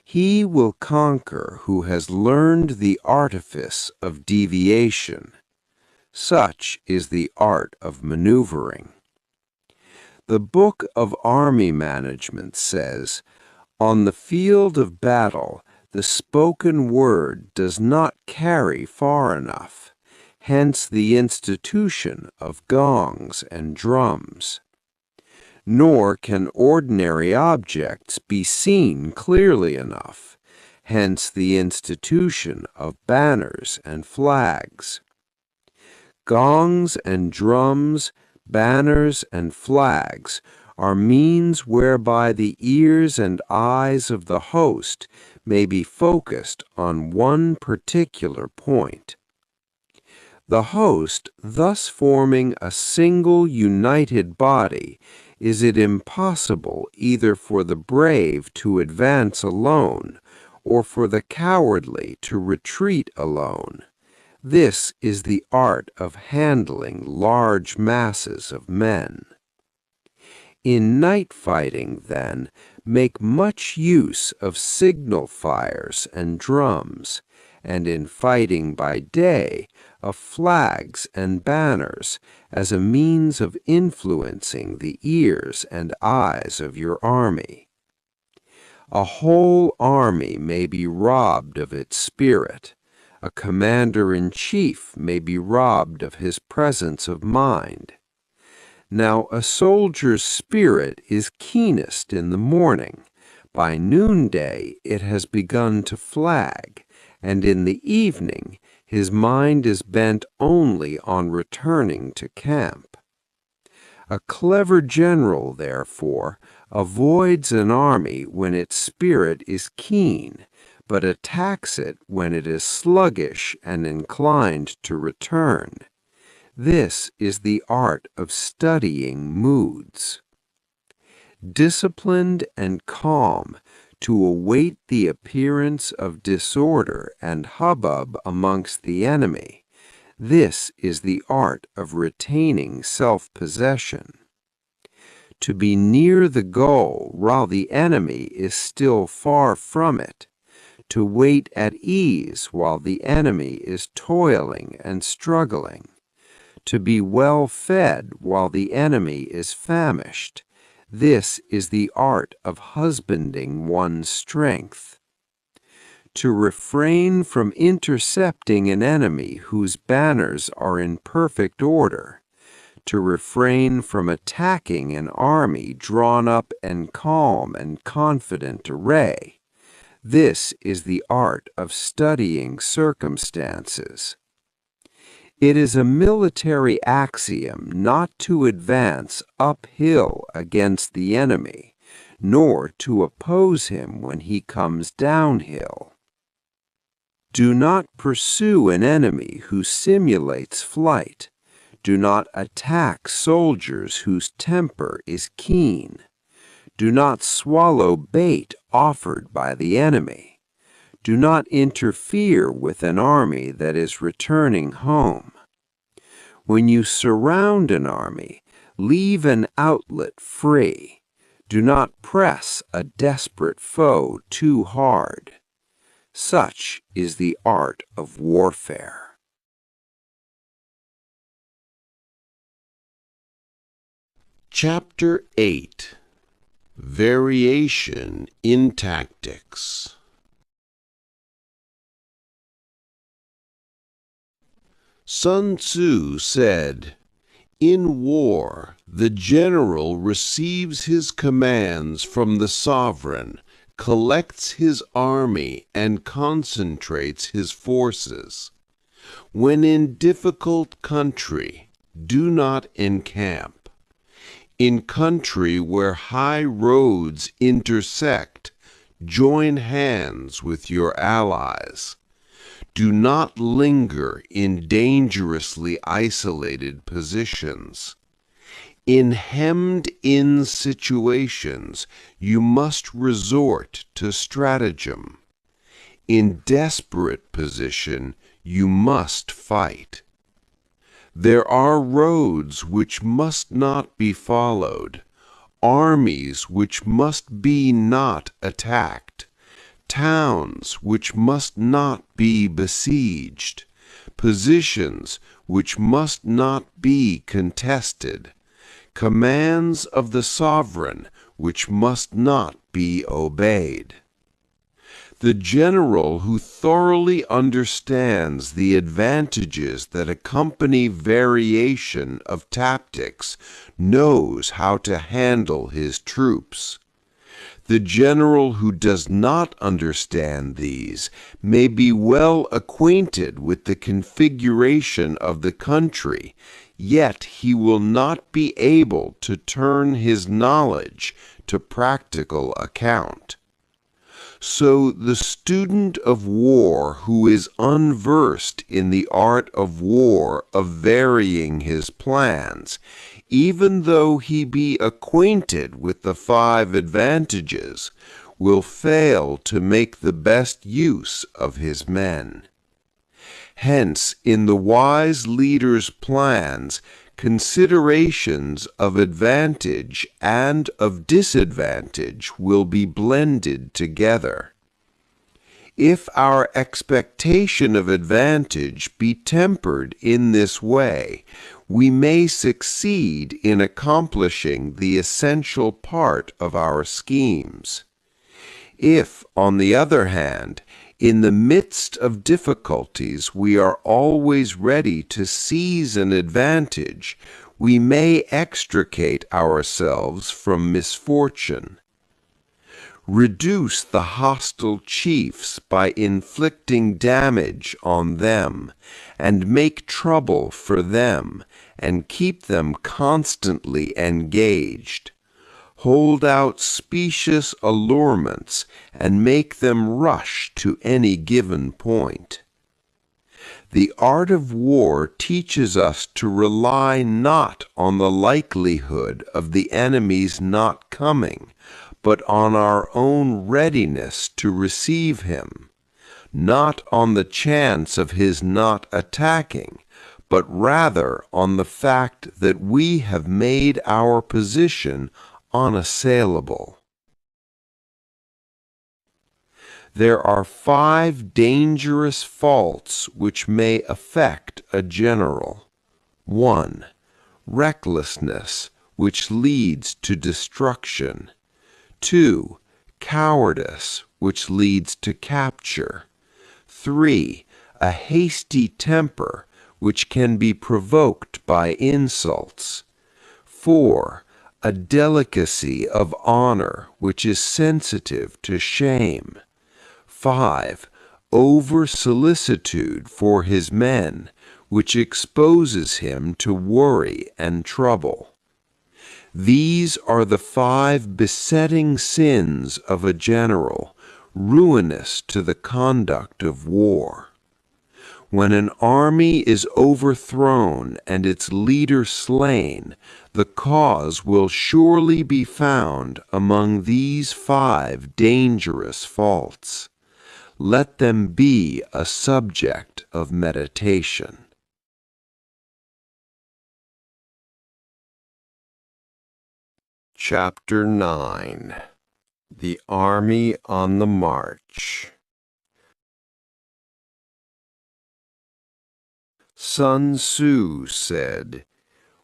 Speaker 2: He will conquer who has learned the artifice of deviation. Such is the art of maneuvering. The Book of Army Management says, "On the field of battle, the spoken word does not carry far enough, hence the institution of gongs and drums. Nor can ordinary objects be seen clearly enough, hence the institution of banners and flags. Gongs and drums, banners and flags are means whereby the ears and eyes of the host may be focused on one particular point. The host, thus forming a single united body, is it impossible either for the brave to advance alone, or for the cowardly to retreat alone. This is the art of handling large masses of men. In night fighting, then, make much use of signal fires and drums, and in fighting by day, of flags and banners, as a means of influencing the ears and eyes of your army. A whole army may be robbed of its spirit. A commander-in-chief may be robbed of his presence of mind. Now a soldier's spirit is keenest in the morning. By noonday it has begun to flag, and in the evening his mind is bent only on returning to camp. A clever general, therefore, avoids an army when its spirit is keen, but attacks it when it is sluggish and inclined to return. This is the art of studying moods. Disciplined and calm, to await the appearance of disorder and hubbub amongst the enemy. This is the art of retaining self-possession. To be near the goal while the enemy is still far from it. to wait at ease while the enemy is toiling and struggling, to be well fed while the enemy is famished. This is the art of husbanding one's strength. To refrain from intercepting an enemy whose banners are in perfect order, to refrain from attacking an army drawn up in calm and confident array. This is the art of studying circumstances. It is a military axiom not to advance uphill against the enemy, nor to oppose him when he comes downhill. Do not pursue an enemy who simulates flight. Do not attack soldiers whose temper is keen. Do not swallow bait offered by the enemy. Do not interfere with an army that is returning home. When you surround an army, leave an outlet free. Do not press a desperate foe too hard. Such is the art of warfare.
Speaker 3: Chapter 8. Variation in Tactics. Sun Tzu said, "In war, the general receives his commands from the sovereign, collects his army, and concentrates his forces. When in difficult country, do not encamp. In country where high roads intersect, join hands with your allies. Do not linger in dangerously isolated positions. In hemmed-in situations, you must resort to stratagem. In desperate position, you must fight. There are roads which must not be followed, armies which must be not attacked, towns which must not be besieged, positions which must not be contested, commands of the sovereign which must not be obeyed. The general who thoroughly understands the advantages that accompany variation of tactics knows how to handle his troops. The general who does not understand these may be well acquainted with the configuration of the country, yet he will not be able to turn his knowledge to practical account. So the student of war who is unversed in the art of war of varying his plans, even though he be acquainted with the 5 advantages, will fail to make the best use of his men. Hence, in the wise leader's plans, considerations of advantage and of disadvantage will be blended together. If our expectation of advantage be tempered in this way, we may succeed in accomplishing the essential part of our schemes. If, on the other hand, in the midst of difficulties we are always ready to seize an advantage, we may extricate ourselves from misfortune. Reduce the hostile chiefs by inflicting damage on them, and make trouble for them, and keep them constantly engaged. Hold out specious allurements, and make them rush to any given point. The art of war teaches us to rely not on the likelihood of the enemy's not coming, but on our own readiness to receive him, not on the chance of his not attacking, but rather on the fact that we have made our position unassailable.
Speaker 2: There are 5 dangerous faults which may affect a general. 1. Recklessness, which leads to destruction. 2. Cowardice, which leads to capture. 3. A hasty temper, which can be provoked by insults. 4. A delicacy of honor, which is sensitive to shame. 5. Over-solicitude for his men, which exposes him to worry and trouble. These are the 5 besetting sins of a general, ruinous to the conduct of war. When an army is overthrown and its leader slain, the cause will surely be found among these 5 dangerous faults. Let them be a subject of meditation. Chapter 9. The Army on the March. Sun Tzu said,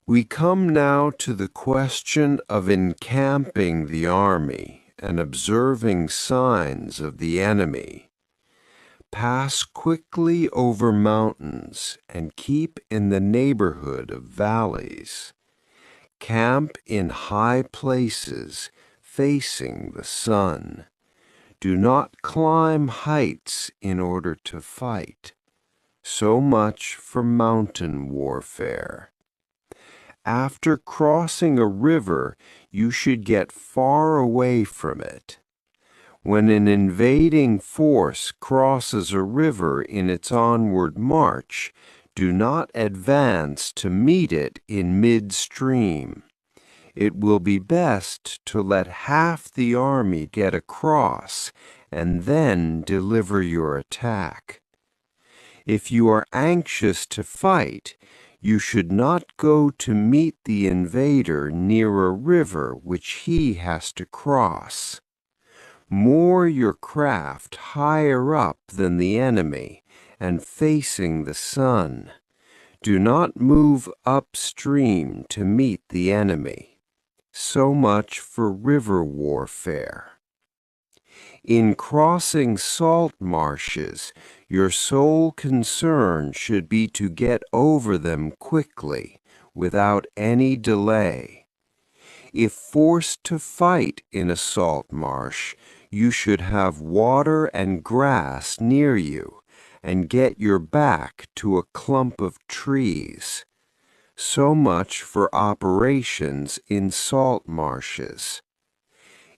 Speaker 2: "We come now to the question of encamping the army and observing signs of the enemy. Pass quickly over mountains and keep in the neighborhood of valleys. Camp in high places facing the sun. Do not climb heights in order to fight. So much for mountain warfare. After crossing a river, you should get far away from it. When an invading force crosses a river in its onward march, do not advance to meet it in midstream. It will be best to let half the army get across and then deliver your attack. If you are anxious to fight, you should not go to meet the invader near a river which he has to cross. Moor your craft higher up than the enemy and facing the sun. Do not move upstream to meet the enemy. So much for river warfare. In crossing salt marshes, your sole concern should be to get over them quickly, without any delay. If forced to fight in a salt marsh, you should have water and grass near you, and get your back to a clump of trees. So much for operations in salt marshes.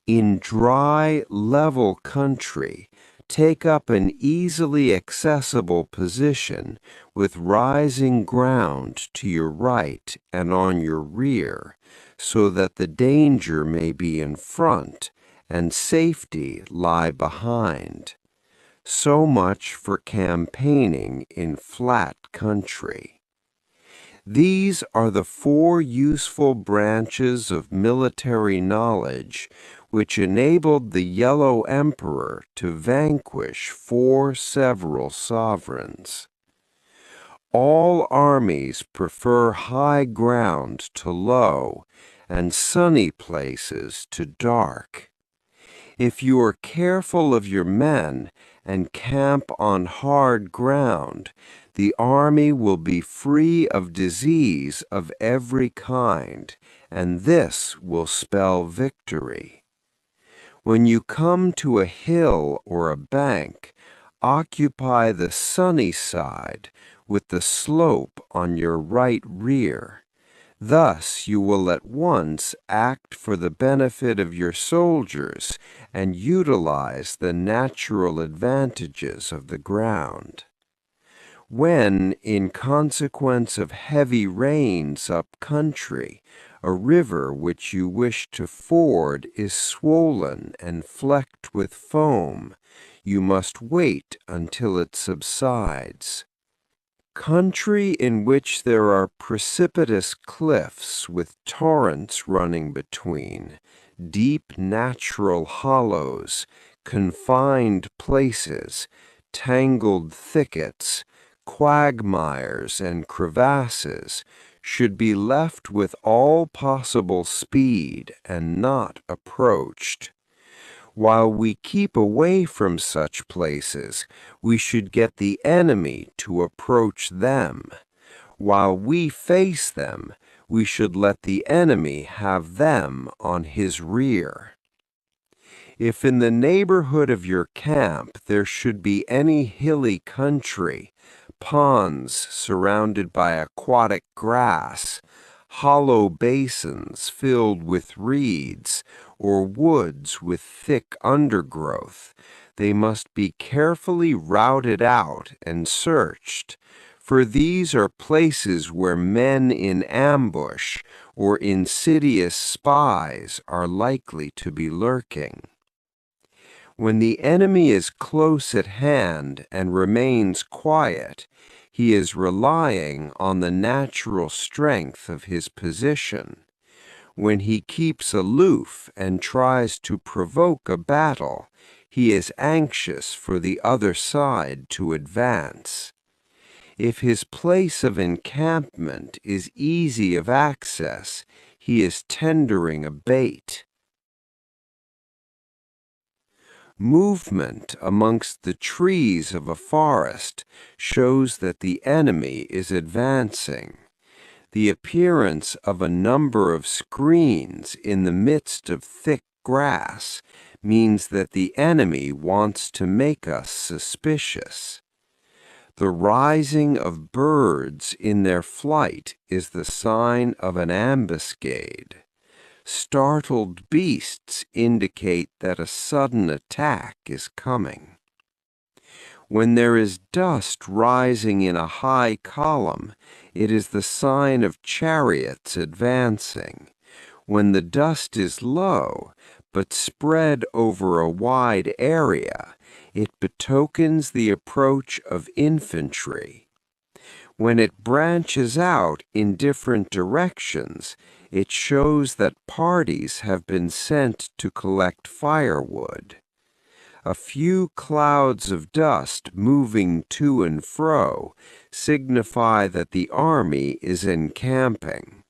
Speaker 2: In dry, level country, take up an easily accessible position with rising ground to your right and on your rear, so that the danger may be in front and safety lie behind. So much for campaigning in flat country. These are the 4 useful branches of military knowledge which enabled the Yellow Emperor to vanquish 4 several sovereigns. All armies prefer high ground to low, and sunny places to dark. If you are careful of your men and camp on hard ground, the army will be free of disease of every kind, and this will spell victory. When you come to a hill or a bank, occupy the sunny side with the slope on your right rear. Thus you will at once act for the benefit of your soldiers and utilize the natural advantages of the ground. When, in consequence of heavy rains up country, a river which you wish to ford is swollen and flecked with foam, you must wait until it subsides. Country in which there are precipitous cliffs with torrents running between, deep natural hollows, confined places, tangled thickets, quagmires, and crevasses should be left with all possible speed and not approached. While we keep away from such places, we should get the enemy to approach them. While we face them, we should let the enemy have them on his rear. If in the neighborhood of your camp there should be any hilly country, ponds surrounded by aquatic grass, hollow basins filled with reeds, or woods with thick undergrowth, they must be carefully routed out and searched, for these are places where men in ambush or insidious spies are likely to be lurking. When the enemy is close at hand and remains quiet, he is relying on the natural strength of his position. When he keeps aloof and tries to provoke a battle, he is anxious for the other side to advance. If his place of encampment is easy of access, he is tendering a bait. Movement amongst the trees of a forest shows that the enemy is advancing. The appearance of a number of screens in the midst of thick grass means that the enemy wants to make us suspicious. The rising of birds in their flight is the sign of an ambuscade. Startled beasts indicate that a sudden attack is coming. When there is dust rising in a high column, it is the sign of chariots advancing. When the dust is low, but spread over a wide area, it betokens the approach of infantry. When it branches out in different directions, it shows that parties have been sent to collect firewood. A few clouds of dust moving to and fro signify that the army is encamping.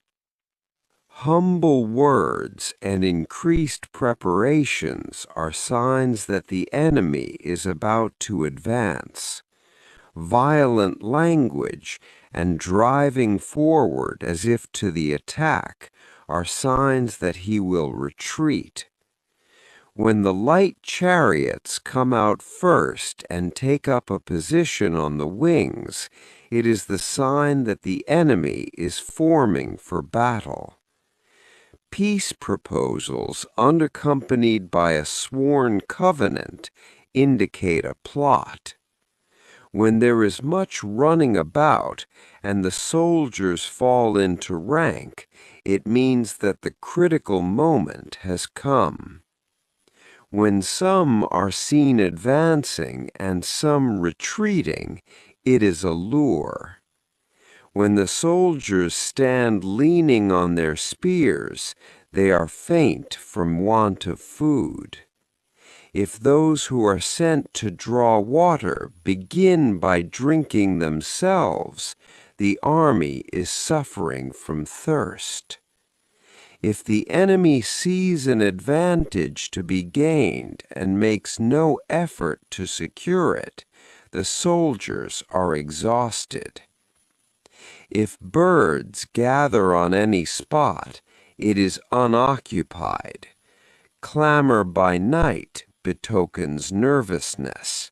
Speaker 2: Humble words and increased preparations are signs that the enemy is about to advance. Violent language and driving forward as if to the attack are signs that he will retreat. When the light chariots come out first and take up a position on the wings, it is the sign that the enemy is forming for battle. Peace proposals unaccompanied by a sworn covenant indicate a plot. When there is much running about and the soldiers fall into rank, it means that the critical moment has come. When some are seen advancing and some retreating, it is a lure. When the soldiers stand leaning on their spears, they are faint from want of food. If those who are sent to draw water begin by drinking themselves, the army is suffering from thirst. If the enemy sees an advantage to be gained and makes no effort to secure it, the soldiers are exhausted. If birds gather on any spot, it is unoccupied. Clamor by night betokens nervousness.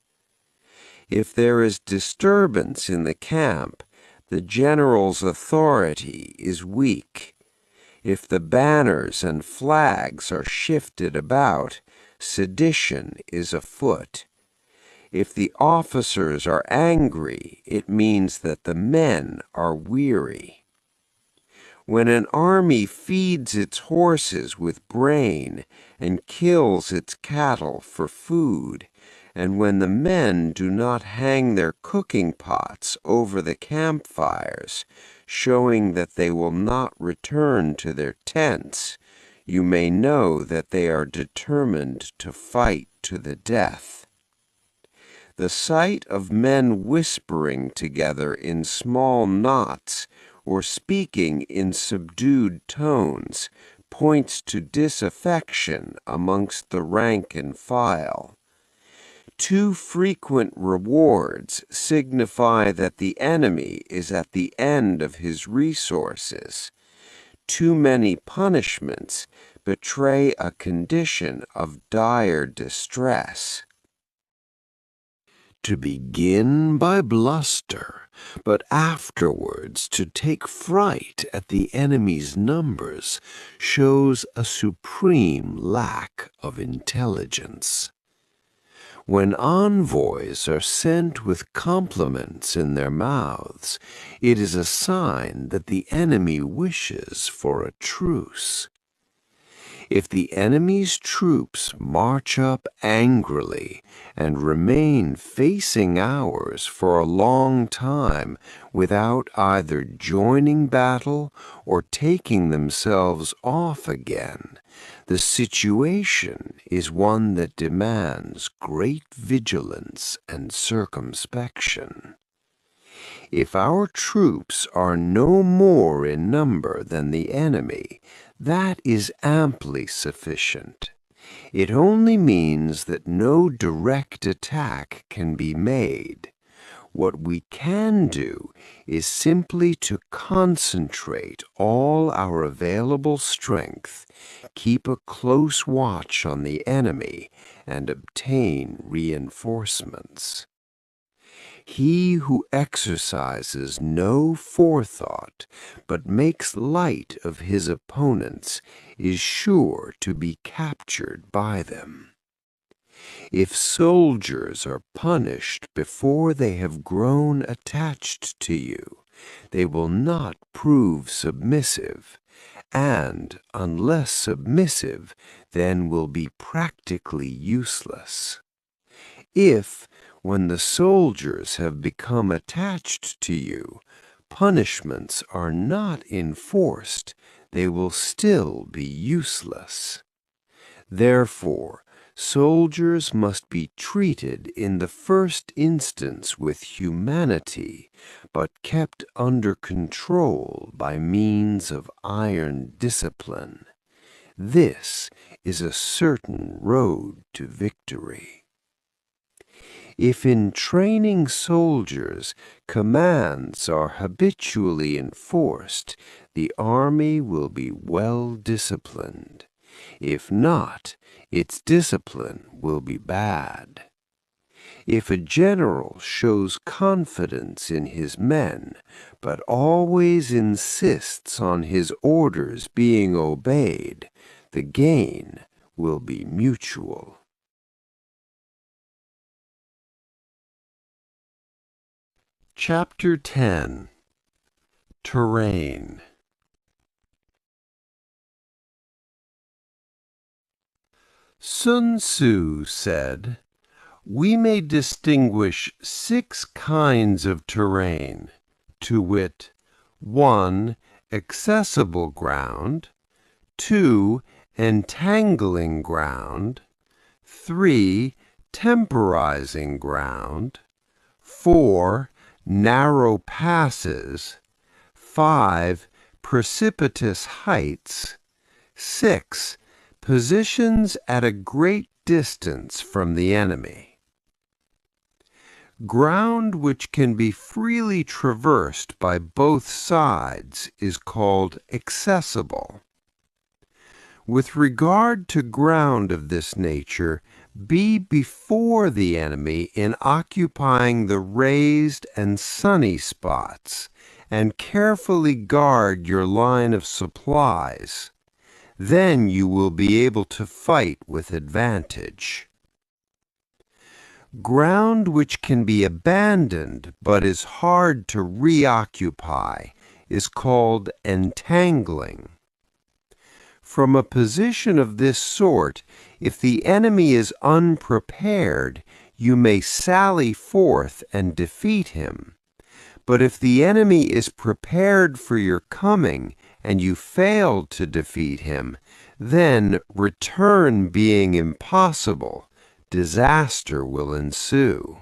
Speaker 2: If there is disturbance in the camp, the general's authority is weak. If the banners and flags are shifted about, sedition is afoot. If the officers are angry, it means that the men are weary. When an army feeds its horses with grain and kills its cattle for food, and when the men do not hang their cooking pots over the campfires, showing that they will not return to their tents, you may know that they are determined to fight to the death. The sight of men whispering together in small knots or speaking in subdued tones points to disaffection amongst the rank and file. Too frequent rewards signify that the enemy is at the end of his resources. Too many punishments betray a condition of dire distress.
Speaker 3: To begin by bluster, but afterwards to take fright at the enemy's numbers, shows a supreme lack of intelligence. When envoys are sent with compliments in their mouths, it is a sign that the enemy wishes for a truce. If the enemy's troops march up angrily and remain facing ours for a long time without either joining battle or taking themselves off again, the situation is one that demands great vigilance and circumspection. If our troops are no more in number than the enemy, that is amply sufficient. It only means that no direct attack can be made. What we can do is simply to concentrate all our available strength, keep a close watch on the enemy, and obtain reinforcements. He who exercises no forethought, but makes light of his opponents, is sure to be captured by them. If soldiers are punished before they have grown attached to you, they will not prove submissive, and, unless submissive, then will be practically useless. If, when the soldiers have become attached to you, punishments are not enforced, they will still be useless. Therefore, soldiers must be treated in the first instance with humanity, but kept under control by means of iron discipline. This is a certain road to victory. If in training soldiers commands are habitually enforced, the army will be well disciplined. If not, its discipline will be bad. If a general shows confidence in his men, but always insists on his orders being obeyed, the gain will be mutual. Chapter 10. Terrain. Sun Tzu said, "We may distinguish 6 kinds of terrain, to wit, 1. Accessible ground, 2. Entangling ground, 3. Temporizing ground, 4. Narrow passes, 5. Precipitous heights, 6. Positions at a great distance from the enemy." Ground which can be freely traversed by both sides is called accessible. With regard to ground of this nature, be before the enemy in occupying the raised and sunny spots, and carefully guard your line of supplies. Then you will be able to fight with advantage. Ground which can be abandoned but is hard to reoccupy is called entangling. From a position of this sort, if the enemy is unprepared, you may sally forth and defeat him. But if the enemy is prepared for your coming
Speaker 2: and you fail to defeat him, then return being impossible, disaster will ensue.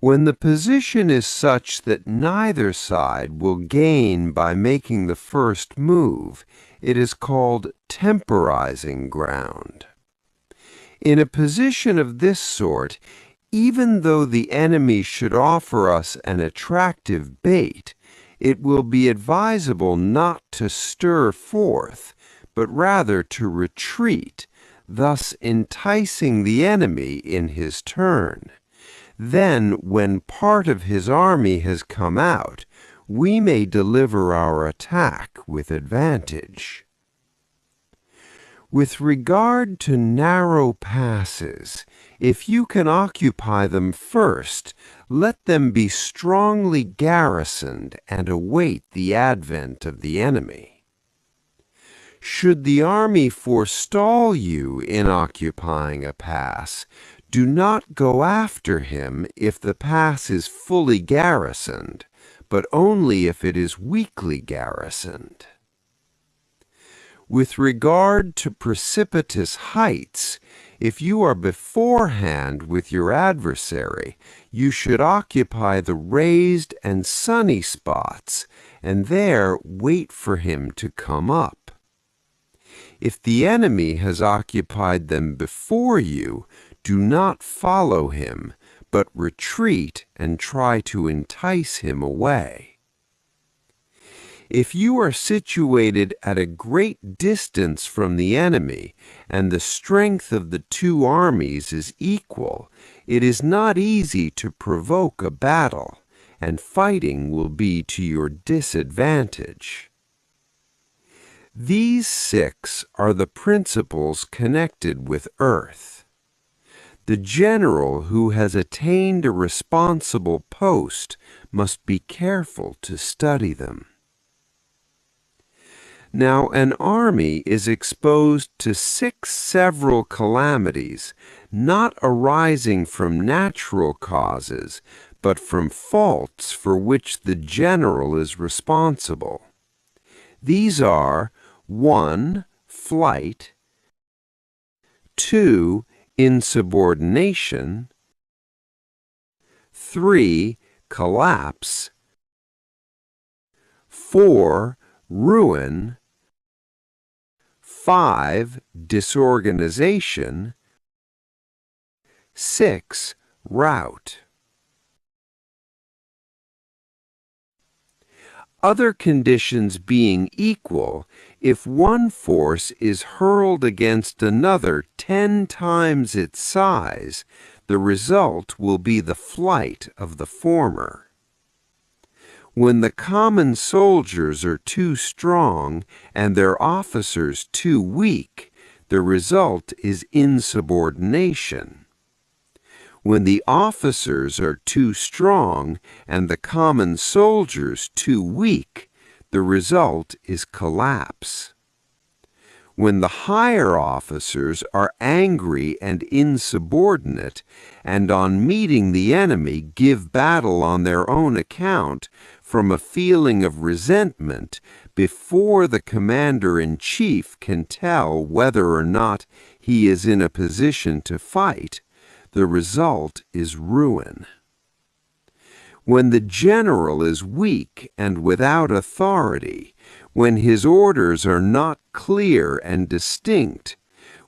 Speaker 2: When the position is such that neither side will gain by making the first move, it is called temporizing ground. In a position of this sort, even though the enemy should offer us an attractive bait, it will be advisable not to stir forth, but rather to retreat, thus enticing the enemy in his turn. Then, when part of his army has come out, we may deliver our attack with advantage. With regard to narrow passes, if you can occupy them first, let them be strongly garrisoned and await the advent of the enemy. Should the army forestall you in occupying a pass, do not go after him if the pass is fully garrisoned, but only if it is weakly garrisoned. With regard to precipitous heights, if you are beforehand with your adversary, you should occupy the raised and sunny spots, and there wait for him to come up. If the enemy has occupied them before you, do not follow him, but retreat and try to entice him away. If you are situated at a great distance from the enemy, and the strength of the two armies is equal, it is not easy to provoke a battle, and fighting will be to your disadvantage. These 6 are the principles connected with earth. The general who has attained a responsible post must be careful to study them. Now, an army is exposed to 6 several calamities, not arising from natural causes, but from faults for which the general is responsible. These are 1. Flight, 2. Insubordination, 3. Collapse, 4. Ruin, 5. Disorganization, 6. Rout. Other conditions being equal, if one force is hurled against another 10 times its size, the result will be the flight of the former. When the common soldiers are too strong and their officers too weak, the result is insubordination. When the officers are too strong and the common soldiers too weak, the result is collapse. When the higher officers are angry and insubordinate, and on meeting the enemy give battle on their own account from a feeling of resentment before the commander-in-chief can tell whether or not he is in a position to fight, the result is ruin. When the general is weak and without authority, when his orders are not clear and distinct,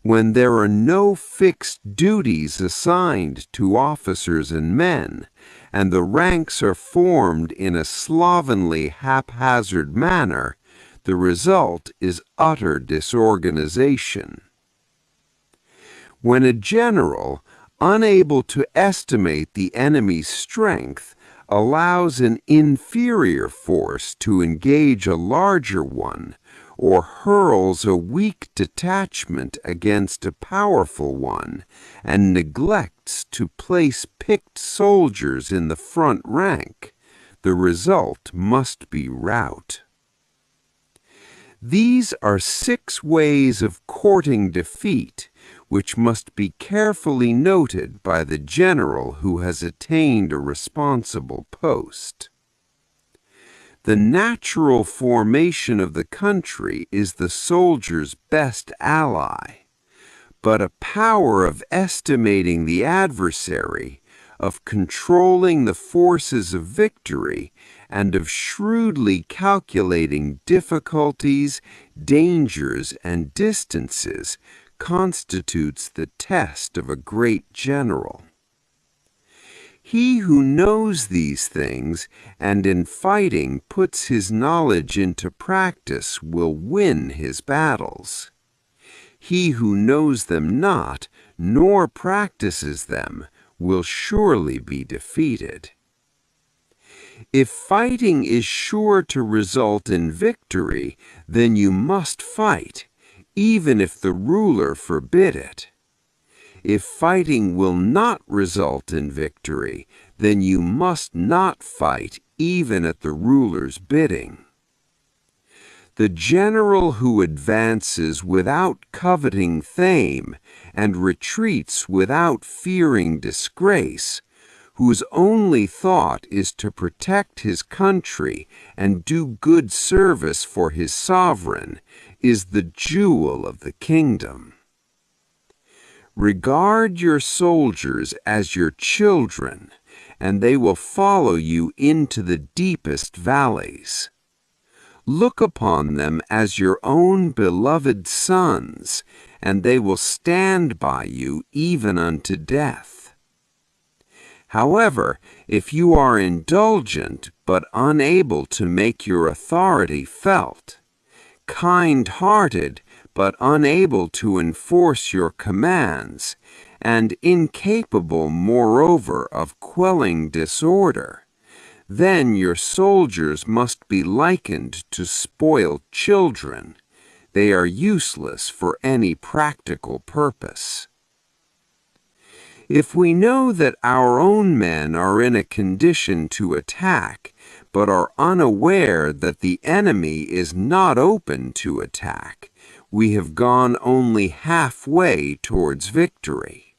Speaker 2: when there are no fixed duties assigned to officers and men, and the ranks are formed in a slovenly, haphazard manner, the result is utter disorganization. When a general, unable to estimate the enemy's strength, allows an inferior force to engage a larger one, or hurls a weak detachment against a powerful one, and neglects to place picked soldiers in the front rank, the result must be rout. These are 6 ways of courting defeat, which must be carefully noted by the general who has attained a responsible post. The natural formation of the country is the soldier's best ally, but a power of estimating the adversary, of controlling the forces of victory, and of shrewdly calculating difficulties, dangers, and distances constitutes the test of a great general. He who knows these things and in fighting puts his knowledge into practice will win his battles. He who knows them not, nor practices them, will surely be defeated. If fighting is sure to result in victory, then you must fight, even if the ruler forbid it. If fighting will not result in victory, then you must not fight, even at the ruler's bidding. The general who advances without coveting fame and retreats without fearing disgrace, whose only thought is to protect his country and do good service for his sovereign, is the jewel of the kingdom. Regard your soldiers as your children, and they will follow you into the deepest valleys. Look upon them as your own beloved sons, and they will stand by you even unto death. However, if you are indulgent but unable to make your authority felt, kind-hearted but unable to enforce your commands, and incapable, moreover, of quelling disorder, then your soldiers must be likened to spoiled children. They are useless for any practical purpose. If we know that our own men are in a condition to attack, but are unaware that the enemy is not open to attack, we have gone only halfway towards victory.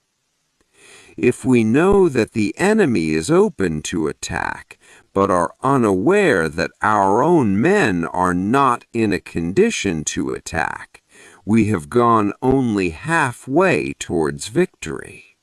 Speaker 2: If we know that the enemy is open to attack, but are unaware that our own men are not in a condition to attack, we have gone only halfway towards victory.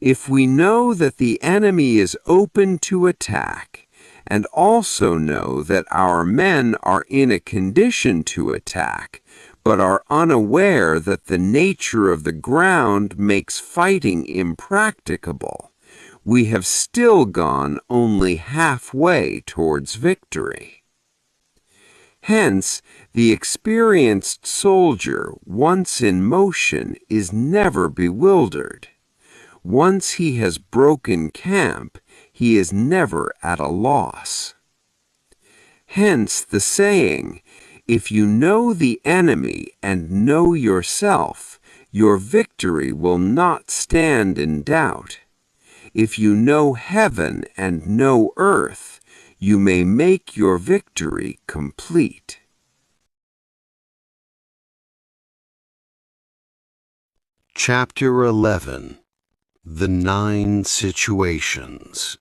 Speaker 2: If we know that the enemy is open to attack, and also know that our men are in a condition to attack, but are unaware that the nature of the ground makes fighting impracticable, we have still gone only halfway towards victory. Hence, the experienced soldier, once in motion, is never bewildered. Once he has broken camp, he is never at a loss. Hence the saying, if you know the enemy and know yourself, your victory will not stand in doubt. If you know heaven and know earth, you may make your victory complete.
Speaker 3: Chapter 11. The 9 Situations.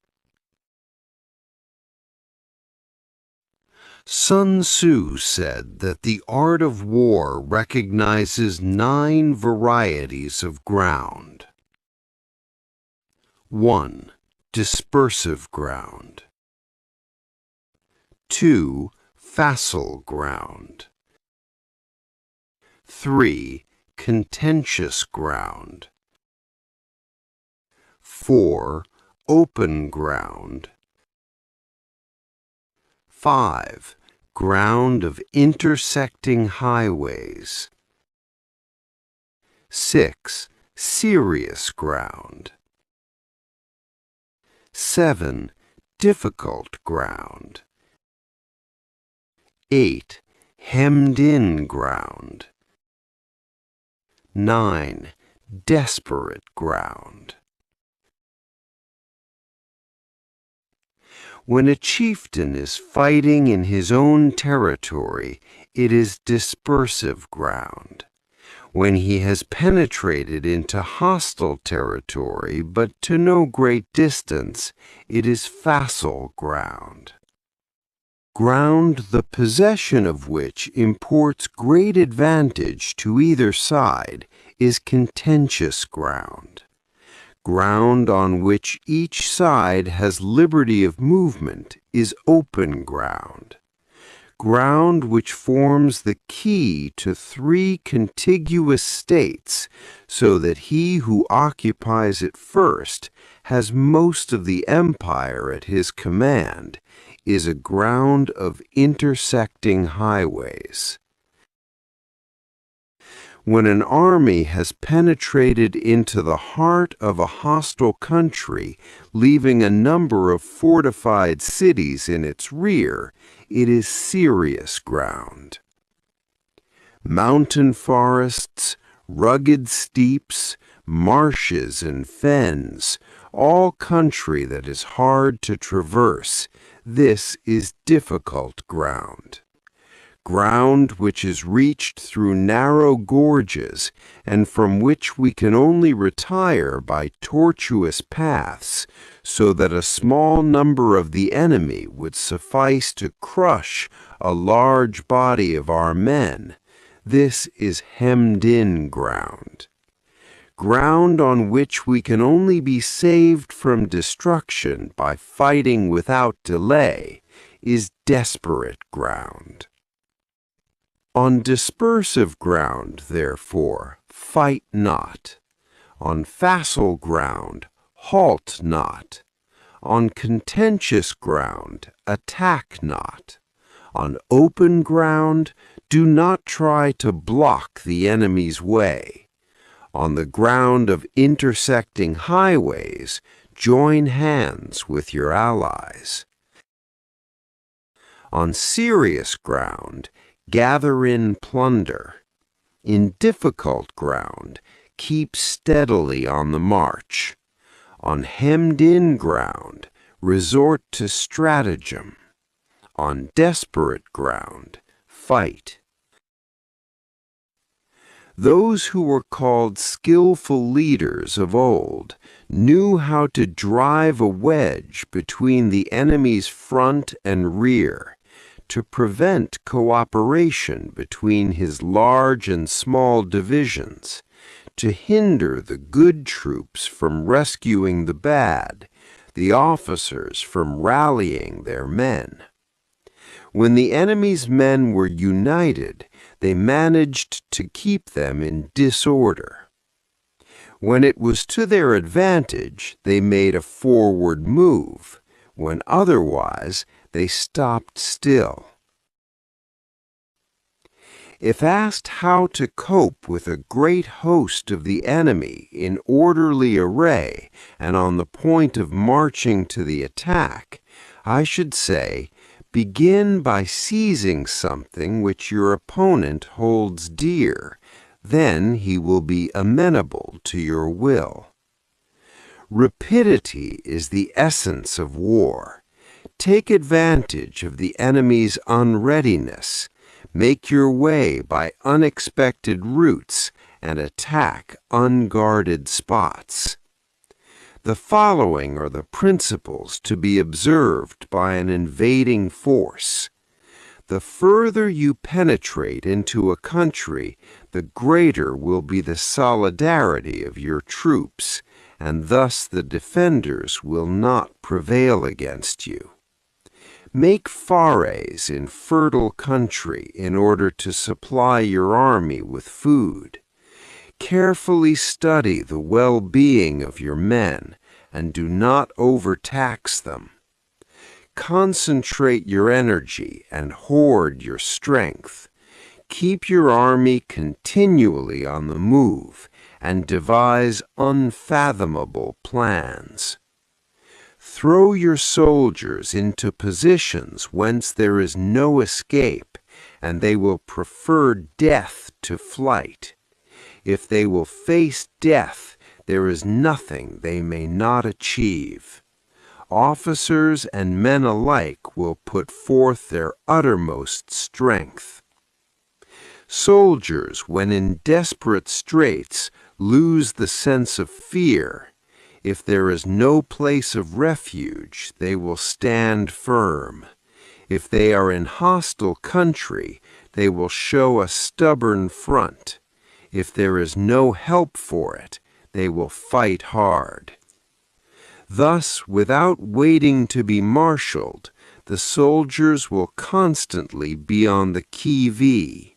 Speaker 3: Sun Tzu said that the art of war recognizes 9 varieties of ground. 1. Dispersive ground. 2. Facile ground. 3. Contentious ground. 4. Open ground. 5. Ground of intersecting highways. 6. Serious ground. 7. Difficult ground. 8. Hemmed-in ground. 9. Desperate ground. When a chieftain is fighting in his own territory, it is dispersive ground. When he has penetrated into hostile territory, but to no great distance, it is facile ground.
Speaker 2: ground the possession of which imports great advantage to either side is contentious ground. Ground on which each side has liberty of movement is open ground. Ground which forms the key to 3 contiguous states, so that he who occupies it first has most of the empire at his command, is a ground of intersecting highways. When an army has penetrated into the heart of a hostile country, leaving a number of fortified cities in its rear, it is serious ground. Mountain forests, rugged steeps, marshes and fens, all country that is hard to traverse, this is difficult ground. Ground which is reached through narrow gorges, and from which we can only retire by tortuous paths, so that a small number of the enemy would suffice to crush a large body of our men. This is hemmed-in ground. Ground on which we can only be saved from destruction by fighting without delay is desperate ground. On dispersive ground, therefore, fight not. On facile ground, halt not. On contentious ground, attack not. On open ground, do not try to block the enemy's way. On the ground of intersecting highways, join hands with your allies. On serious ground, gather in plunder. In difficult ground, keep steadily on the march. On hemmed-in ground, resort to stratagem. On desperate ground, fight. Those who were called skillful leaders of old knew how to drive a wedge between the enemy's front and rear, to prevent cooperation between his large and small divisions, to hinder the good troops from rescuing the bad, the officers from rallying their men. When the enemy's men were united, they managed to keep them in disorder. When it was to their advantage, they made a forward move. When otherwise, they stopped still. If asked how to cope with a great host of the enemy in orderly array and on the point of marching to the attack, I should say, begin by seizing something which your opponent holds dear. Then he will be amenable to your will. Rapidity is the essence of war. Take advantage of the enemy's unreadiness. Make your way by unexpected routes and attack unguarded spots. The following are the principles to be observed by an invading force. The further you penetrate into a country, the greater will be the solidarity of your troops, and thus the defenders will not prevail against you. Make forays in fertile country in order to supply your army with food. Carefully study the well-being of your men, and do not overtax them. Concentrate your energy and hoard your strength. Keep your army continually on the move, and devise unfathomable plans. Throw your soldiers into positions whence there is no escape, and they will prefer death to flight. If they will face death, there is nothing they may not achieve. Officers and men alike will put forth their uttermost strength. Soldiers, when in desperate straits, lose the sense of fear. If there is no place of refuge, they will stand firm. If they are in hostile country, they will show a stubborn front. If there is no help for it, they will fight hard. Thus, without waiting to be marshaled, the soldiers will constantly be on the qui-vive.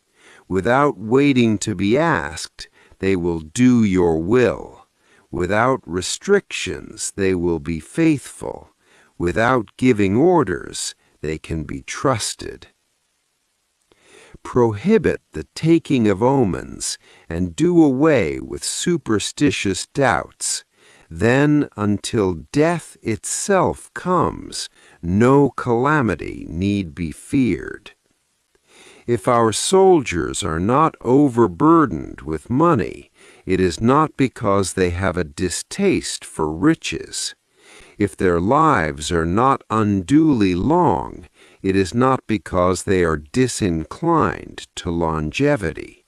Speaker 2: Without waiting to be asked, they will do your will. Without restrictions, they will be faithful. Without giving orders, they can be trusted. Prohibit the taking of omens and do away with superstitious doubts. Then, until death itself comes, no calamity need be feared. If our soldiers are not overburdened with money, it is not because they have a distaste for riches. If their lives are not unduly long, it is not because they are disinclined to longevity.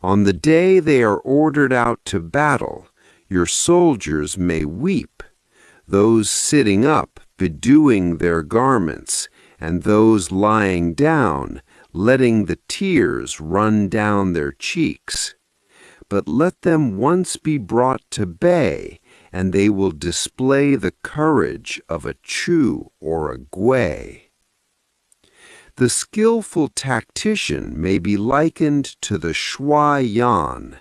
Speaker 2: On the day they are ordered out to battle, your soldiers may weep, those sitting up bedewing their garments, and those lying down, letting the tears run down their cheeks. But let them once be brought to bay, and they will display the courage of a Chu or a Gui. The skillful tactician may be likened to the shui yan.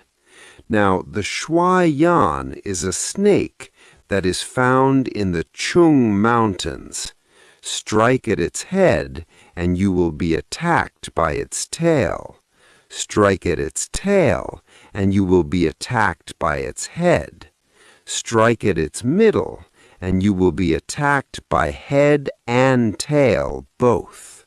Speaker 2: Now, the shui yan is a snake that is found in the Chung Mountains. Strike at its head, and you will be attacked by its tail. Strike at its tail, and you will be attacked by its head. Strike at its middle, and you will be attacked by head and tail both.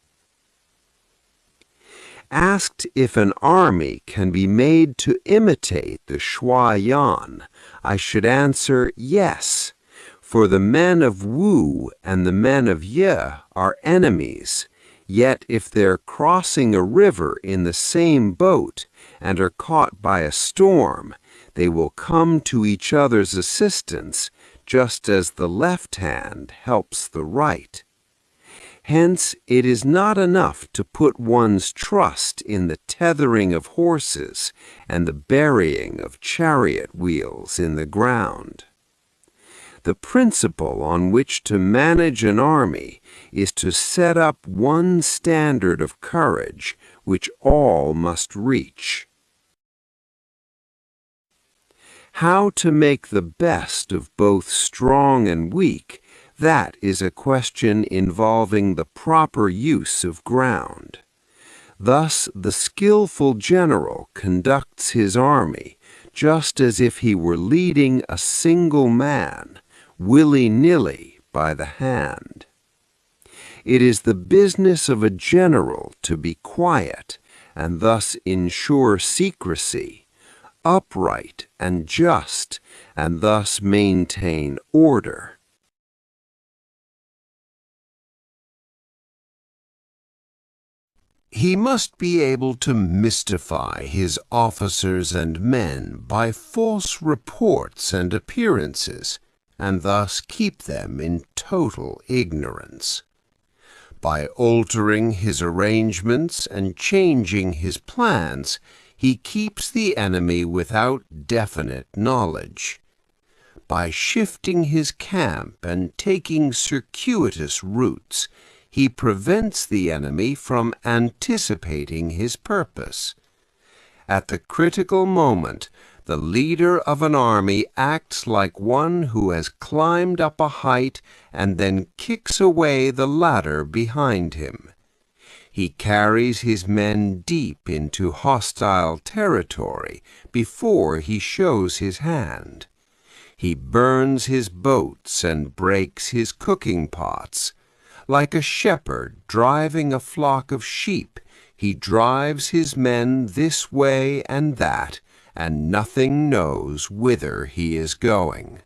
Speaker 2: Asked if an army can be made to imitate the shui yan, I should answer yes, for the men of Wu and the men of Ye are enemies. Yet if they're crossing a river in the same boat and are caught by a storm, they will come to each other's assistance, just as the left hand helps the right. Hence, it is not enough to put one's trust in the tethering of horses and the burying of chariot wheels in the ground. The principle on which to manage an army is to set up one standard of courage which all must reach. How to make the best of both strong and weak, that is a question involving the proper use of ground. Thus, the skillful general conducts his army just as if he were leading a single man, willy-nilly by the hand. It is the business of a general to be quiet and thus ensure secrecy, upright and just, and thus maintain order. He must be able to mystify his officers and men by false reports and appearances, and thus keep them in total ignorance. By altering his arrangements and changing his plans, he keeps the enemy without definite knowledge. By shifting his camp and taking circuitous routes, he prevents the enemy from anticipating his purpose. At the critical moment, the leader of an army acts like one who has climbed up a height and then kicks away the ladder behind him. He carries his men deep into hostile territory before he shows his hand. He burns his boats and breaks his cooking pots. Like a shepherd driving a flock of sheep, he drives his men this way and that, and nothing knows whither he is going.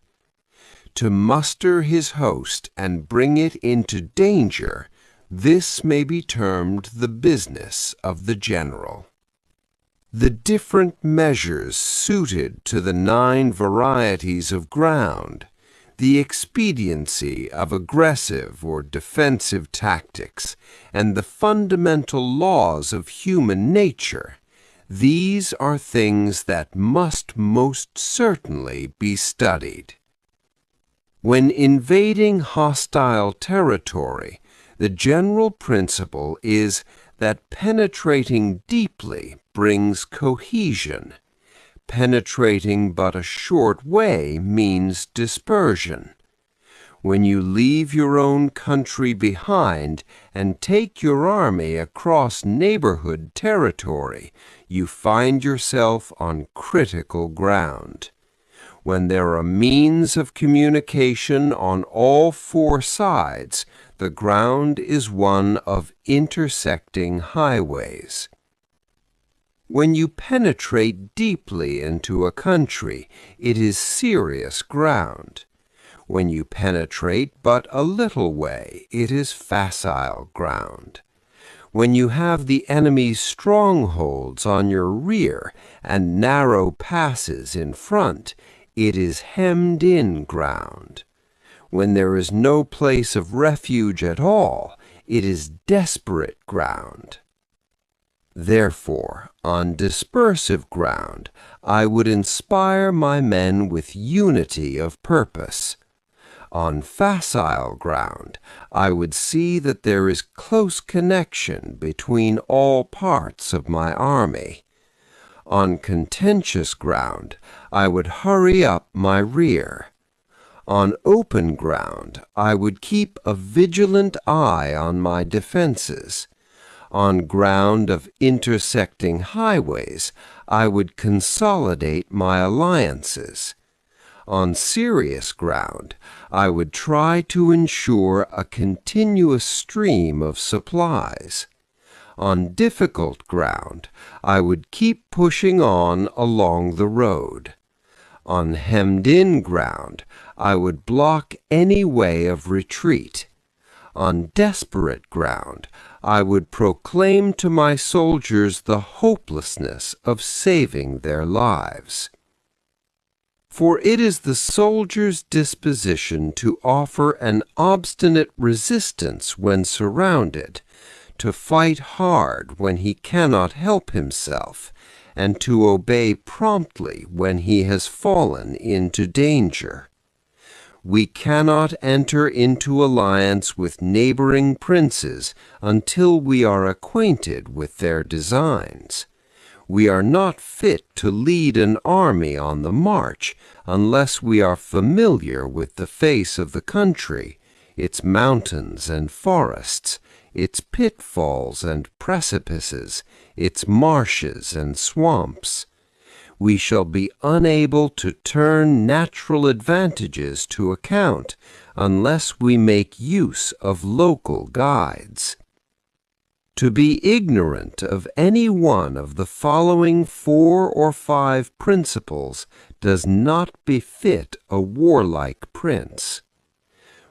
Speaker 2: To muster his host and bring it into danger, this may be termed the business of the general. The different measures suited to the 9 varieties of ground,
Speaker 3: the expediency of aggressive or defensive tactics, and the fundamental laws of human nature. These are things that must most certainly be studied. When invading hostile territory, the general principle is that penetrating deeply brings cohesion. Penetrating but a short way means dispersion. When you leave your own country behind and take your army across neighborhood territory, you find yourself on critical ground. When there are means of communication on all four sides, the ground is one of intersecting highways. When you penetrate deeply into a country, it is serious ground. When you penetrate but a little way, it is facile ground. When you have the enemy's strongholds on your rear and narrow passes in front, it is hemmed-in ground. When there is no place of refuge at all, it is desperate ground. Therefore, on dispersive ground, I would inspire my men with unity of purpose. On facile ground, I would see that there is close connection between all parts of my army. On contentious ground, I would hurry up my rear. On open ground, I would keep a vigilant eye on my defenses. On ground of intersecting highways, I would consolidate my alliances. On serious ground, I would try to ensure a continuous stream of supplies. On difficult ground, I would keep pushing on along the road. On hemmed-in ground, I would block any way of retreat. On desperate ground, I would proclaim to my soldiers the hopelessness of saving their lives. For it is the soldier's disposition to offer an obstinate resistance when surrounded, to fight hard when he cannot help himself, and to obey promptly when he has fallen into danger. We cannot enter into alliance with neighboring princes until we are acquainted with their designs. We are not fit to lead an army on the march unless we are familiar with the face of the country, its mountains and forests, its pitfalls and precipices, its marshes and swamps. We shall be unable to turn natural advantages to account unless we make use of local guides. To be ignorant of any one of the following 4 or 5 principles does not befit a warlike prince.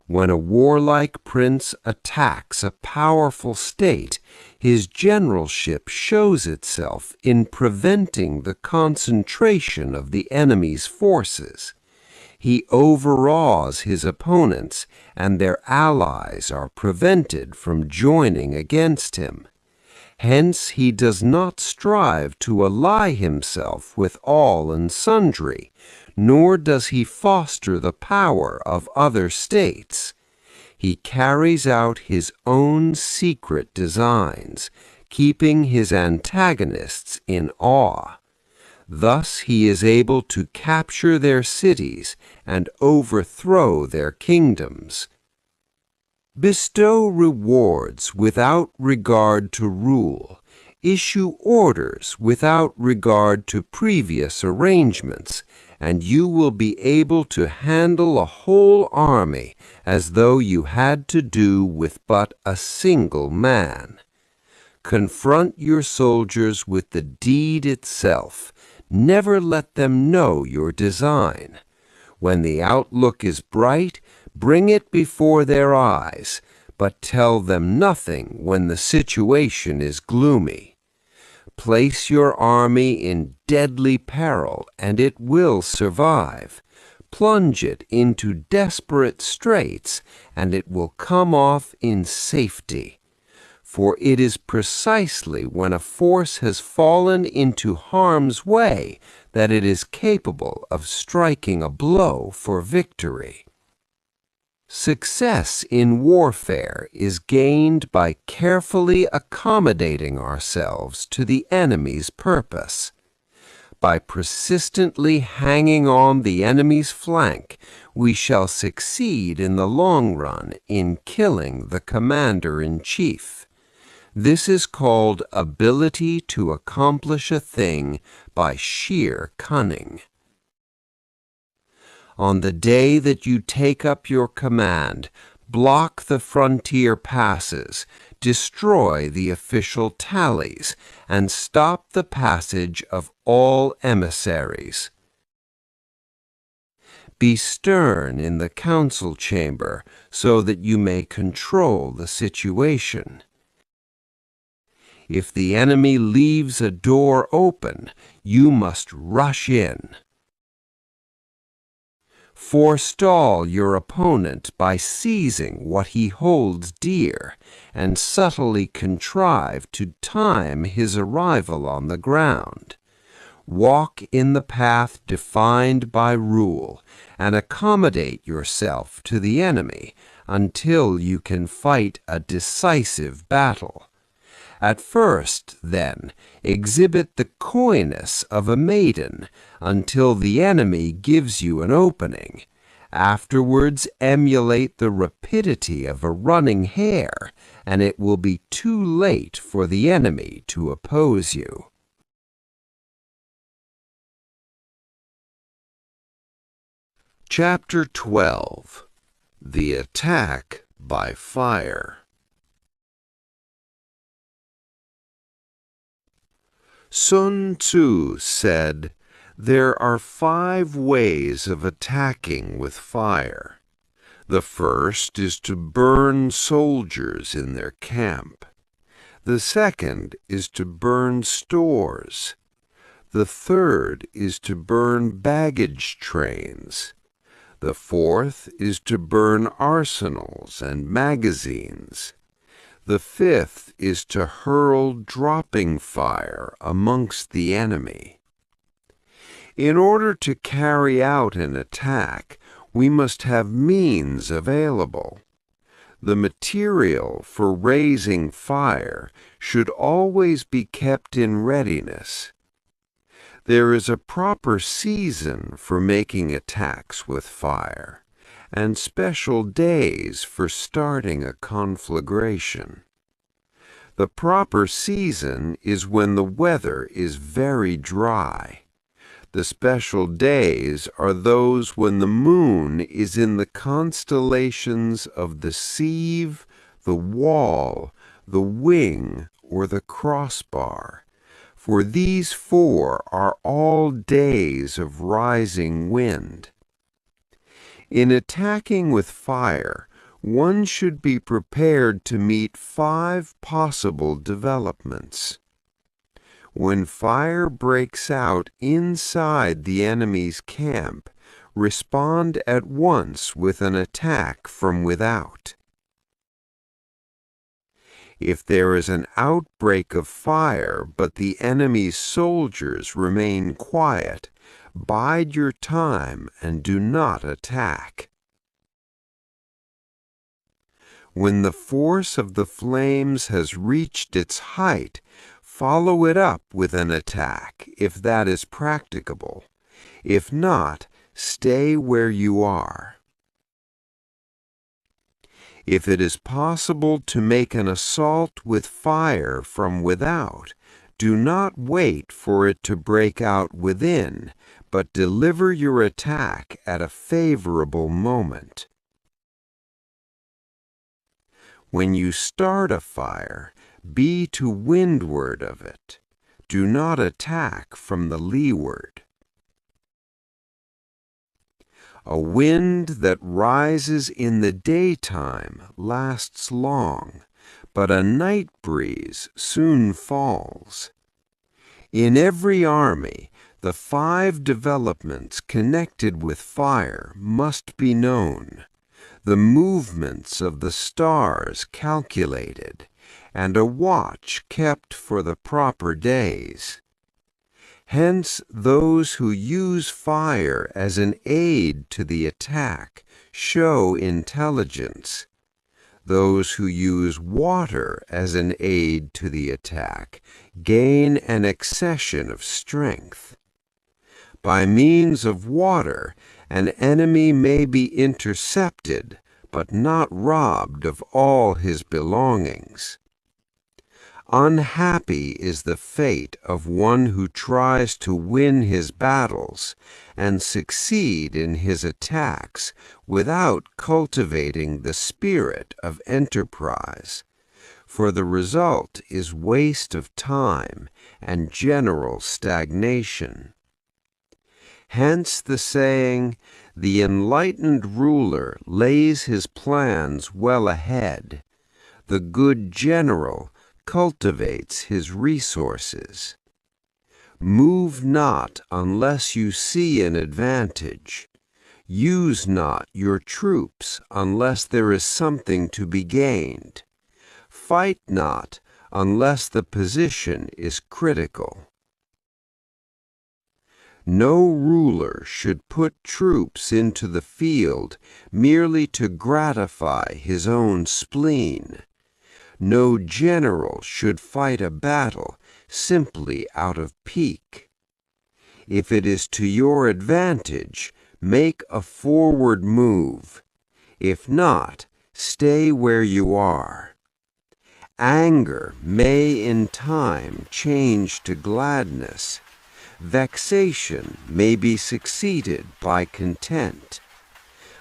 Speaker 3: When a warlike prince attacks a powerful state, his generalship shows itself in preventing the concentration of the enemy's forces. He overawes his opponents, and their allies are prevented from joining against him. Hence he does not strive to ally himself with all and sundry, nor does he foster the power of other states. He carries out his own secret designs, keeping his antagonists in awe. Thus he is able to capture their cities and overthrow their kingdoms. Bestow rewards without regard to rule. Issue orders without regard to previous arrangements, and you will be able to handle a whole army as though you had to do with but a single man. Confront your soldiers with the deed itself. Never let them know your design. When the outlook is bright, bring it before their eyes, but tell them nothing when the situation is gloomy. Place your army in deadly peril, and it will survive.
Speaker 2: plunge it into desperate straits, and it will come off in safety. For it is precisely when a force has fallen into harm's way that it is capable of striking a blow for victory. Success in warfare is gained by carefully accommodating ourselves to the enemy's purpose. By persistently hanging on the enemy's flank, we shall succeed in the long run in killing the commander-in-chief. This is called ability to accomplish a thing by sheer cunning. On the day that you take up your command, block the frontier passes, destroy the official tallies, and stop the passage of all emissaries. Be stern in the council chamber so that you may control the situation. If the enemy leaves a door open, you must rush in. Forestall your opponent by seizing what he holds dear, and subtly contrive to time his arrival on the ground. Walk in the path defined by rule, and accommodate yourself to the enemy until you can fight a decisive battle. At first, then, exhibit the coyness of a maiden until the enemy gives you an opening. Afterwards, emulate the rapidity of a running hare, and it will be too late for the enemy to oppose you.
Speaker 3: Chapter 12. The Attack by Fire. Sun Tzu said, "There are 5 ways of attacking with fire. The first is to burn soldiers in their camp. The second is to burn stores. The third is to burn baggage trains. The fourth is to burn arsenals and magazines. The fifth is to hurl dropping fire amongst the enemy." In order to carry out an attack, we must have means available. The material for raising fire should always be kept in readiness. There is a proper season for making attacks with fire, and special days for starting a conflagration. The proper season is when the weather is very dry. The special days are those when the moon is in the constellations of the sieve, the wall, the wing, or the crossbar, for these 4 are all days of rising wind. In attacking with fire, one should be prepared to meet 5 possible developments. When fire breaks out inside the enemy's camp, respond at once with an attack from without. If there is an outbreak of fire but the enemy's soldiers remain quiet, bide your time and do not attack. When the force of the flames has reached its height, follow it up with an attack, if that is practicable. If not, stay where you are. If it is possible to make an assault with fire from without, do not wait for it to break out within, but deliver your attack at a favorable moment. When you start a fire, be to windward of it. Do not attack from the leeward. A wind that rises in the daytime lasts long, but a night breeze soon falls. In every army,
Speaker 2: The 5 developments connected with fire must be known, the movements of the stars calculated, and a watch kept for the proper days. Hence, those who use fire as an aid to the attack show intelligence. Those who use water as an aid to the attack gain an accession of strength. By means of water, an enemy may be intercepted, but not robbed of all his belongings. Unhappy is the fate of one who tries to win his battles and succeed in his attacks without cultivating the spirit of enterprise, for the result is waste of time and general stagnation. Hence the saying, "The enlightened ruler lays his plans well ahead. The good general cultivates his resources. Move not unless you see an advantage. Use not your troops unless there is something to be gained. Fight not unless the position is critical." No ruler should put troops into the field merely to gratify his own spleen. No general should fight a battle simply out of pique. If it is to your advantage, make a forward move. If not, stay where you are. Anger may in time change to gladness. Vexation may be succeeded by content.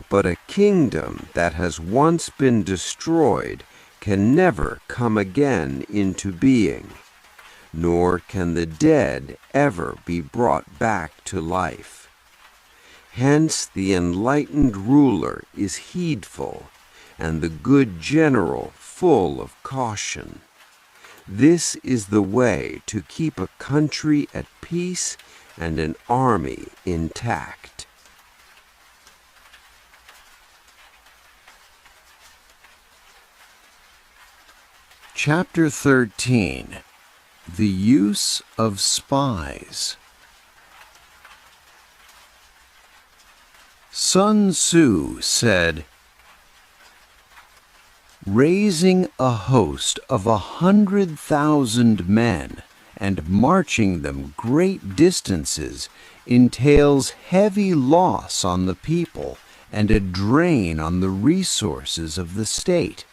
Speaker 2: But a kingdom that has once been destroyed can never come again into being, nor can the dead ever be brought back to life. Hence the enlightened ruler is heedful, and the good general full of caution. This is the way to keep a country at peace and an army intact.
Speaker 3: Chapter 13. The Use of Spies. Sun Tzu said, "Raising a host of 100,000 men and marching them great distances entails heavy loss on the people and a drain on the resources of the state.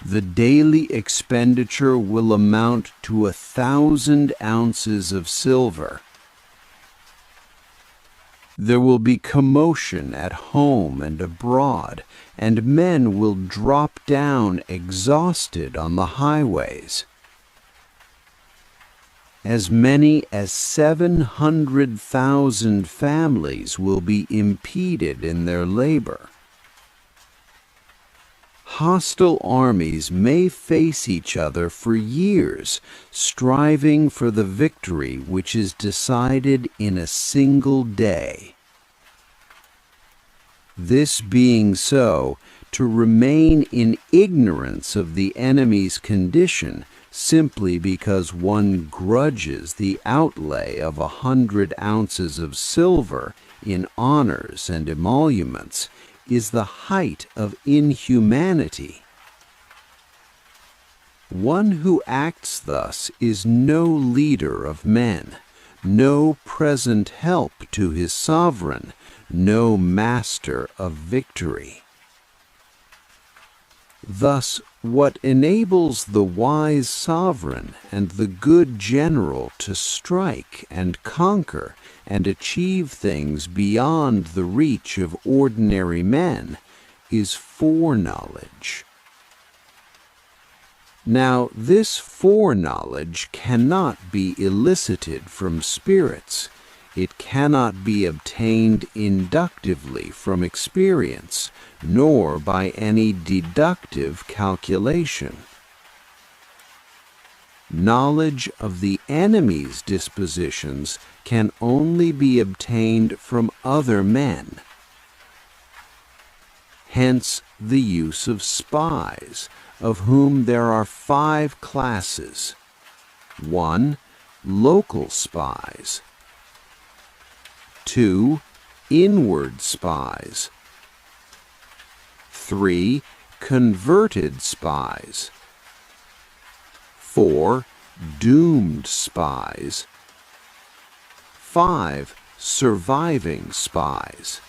Speaker 3: The daily expenditure will amount to 1,000 ounces of silver. There will be commotion at home and abroad, and men will drop down exhausted on the highways. As many as 700,000 families will be impeded in their labor. Hostile armies may face each other for years, striving for the victory which is decided in a single day. This being so, to remain in ignorance of the enemy's condition simply because one grudges the outlay of 100 ounces of silver in honors and emoluments is the height of inhumanity. One who acts thus is no leader of men, no present help to his sovereign, no master of victory. Thus, what enables the wise sovereign and the good general to strike and conquer and achieve things beyond the reach of ordinary men is foreknowledge. Now, this foreknowledge cannot be elicited from spirits. It cannot be obtained inductively from experience, nor by any deductive calculation. Knowledge of the enemy's dispositions can only be obtained from other men. Hence the use of spies, of whom there are 5 classes. 1. Local spies. 2. Inward spies. 3. Converted spies. 4. Doomed spies. 5. Surviving spies.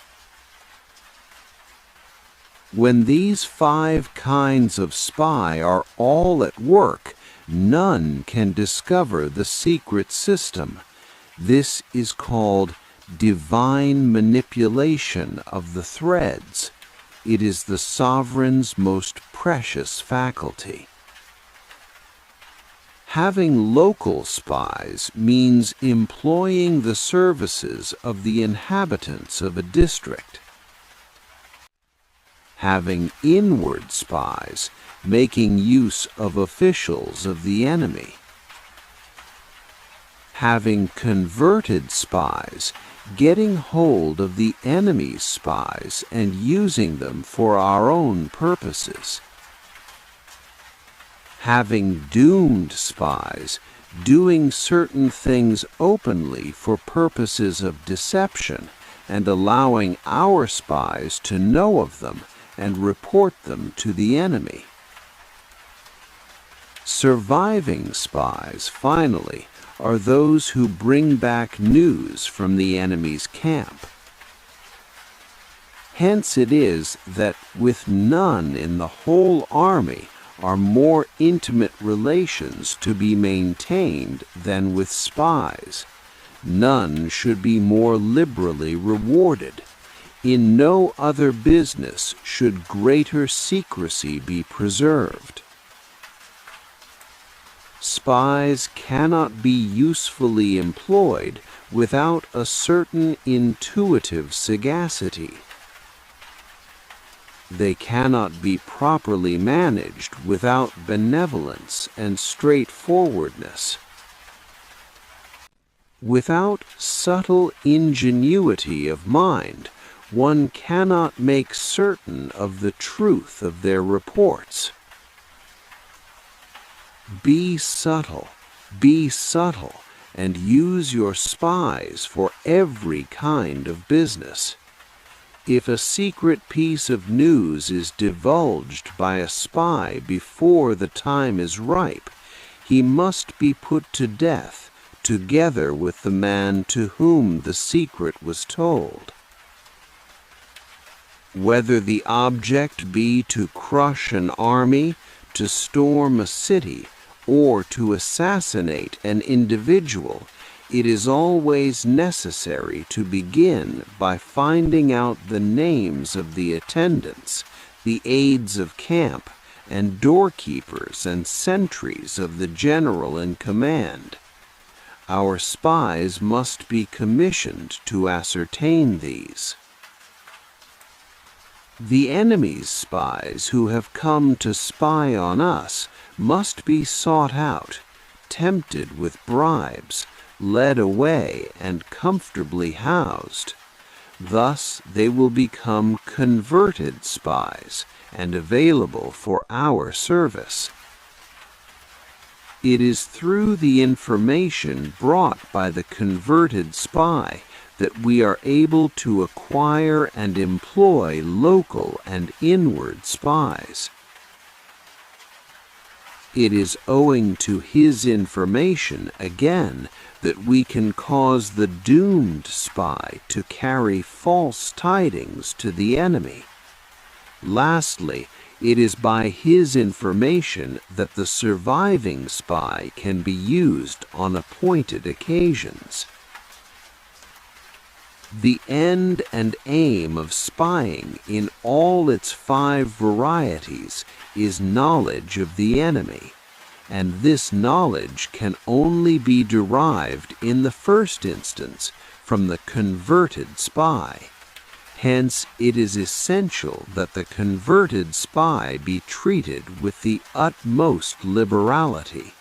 Speaker 3: When these 5 kinds of spy are all at work, none can discover the secret system. This is called divine manipulation of the threads. It is the sovereign's most precious faculty. Having local spies means employing the services of the inhabitants of a district. Having inward spies, making use of officials of the enemy. Having converted spies, getting hold of the enemy's spies and using them for our own purposes. Having doomed spies, doing certain things openly for purposes of deception and allowing our spies to know of them and report them to the enemy. Surviving spies, finally, are those who bring back news from the enemy's camp. Hence it is that with none in the whole army are more intimate relations to be maintained than with spies. None should be more liberally rewarded. In no other business should greater secrecy be preserved. Spies cannot be usefully employed without a certain intuitive sagacity. They cannot be properly managed without benevolence and straightforwardness. Without subtle ingenuity of mind, one cannot make certain of the truth of their reports. Be subtle, and use your spies for every kind of business. If a secret piece of news is divulged by a spy before the time is ripe, he must be put to death, together with the man to whom the secret was told. Whether the object be to crush an army, to storm a city, or to assassinate an individual, it is always necessary to begin by finding out the names of the attendants, the aides of camp, and doorkeepers and sentries of the general in command. Our spies must be commissioned to ascertain these. The enemy's spies who have come to spy on us must be sought out, tempted with bribes, led away and comfortably housed. Thus they will become converted spies and available for our service. It is through the information brought by the converted spy that we are able to acquire and employ local and inward spies. It is owing to his information, again, that we can cause the doomed spy to carry false tidings to the enemy. Lastly, it is by his information that the surviving spy can be used on appointed occasions. The end and aim of spying in all its 5 varieties is knowledge of the enemy, and this knowledge can only be derived in the first instance from the converted spy. Hence, it is essential that the converted spy be treated with the utmost liberality.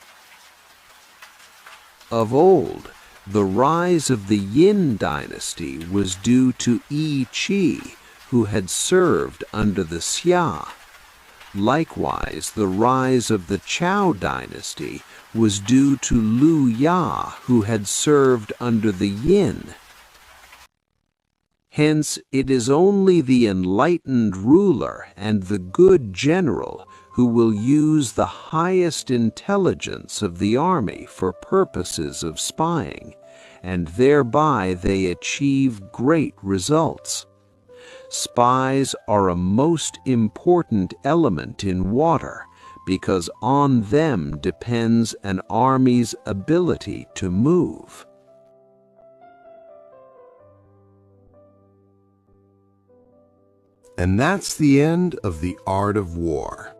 Speaker 2: Of old, the rise of the Yin dynasty was due to Yi Qi, who had served under the Xia. Likewise, the rise of the Zhou dynasty was due to Lu Ya, who had served under the Yin. Hence, it is only the enlightened ruler and the good general who will use the highest intelligence of the army for purposes of spying, and thereby they achieve great results. Spies are a most important element in water because on them depends an army's ability to move.
Speaker 3: And that's the end of The Art of War.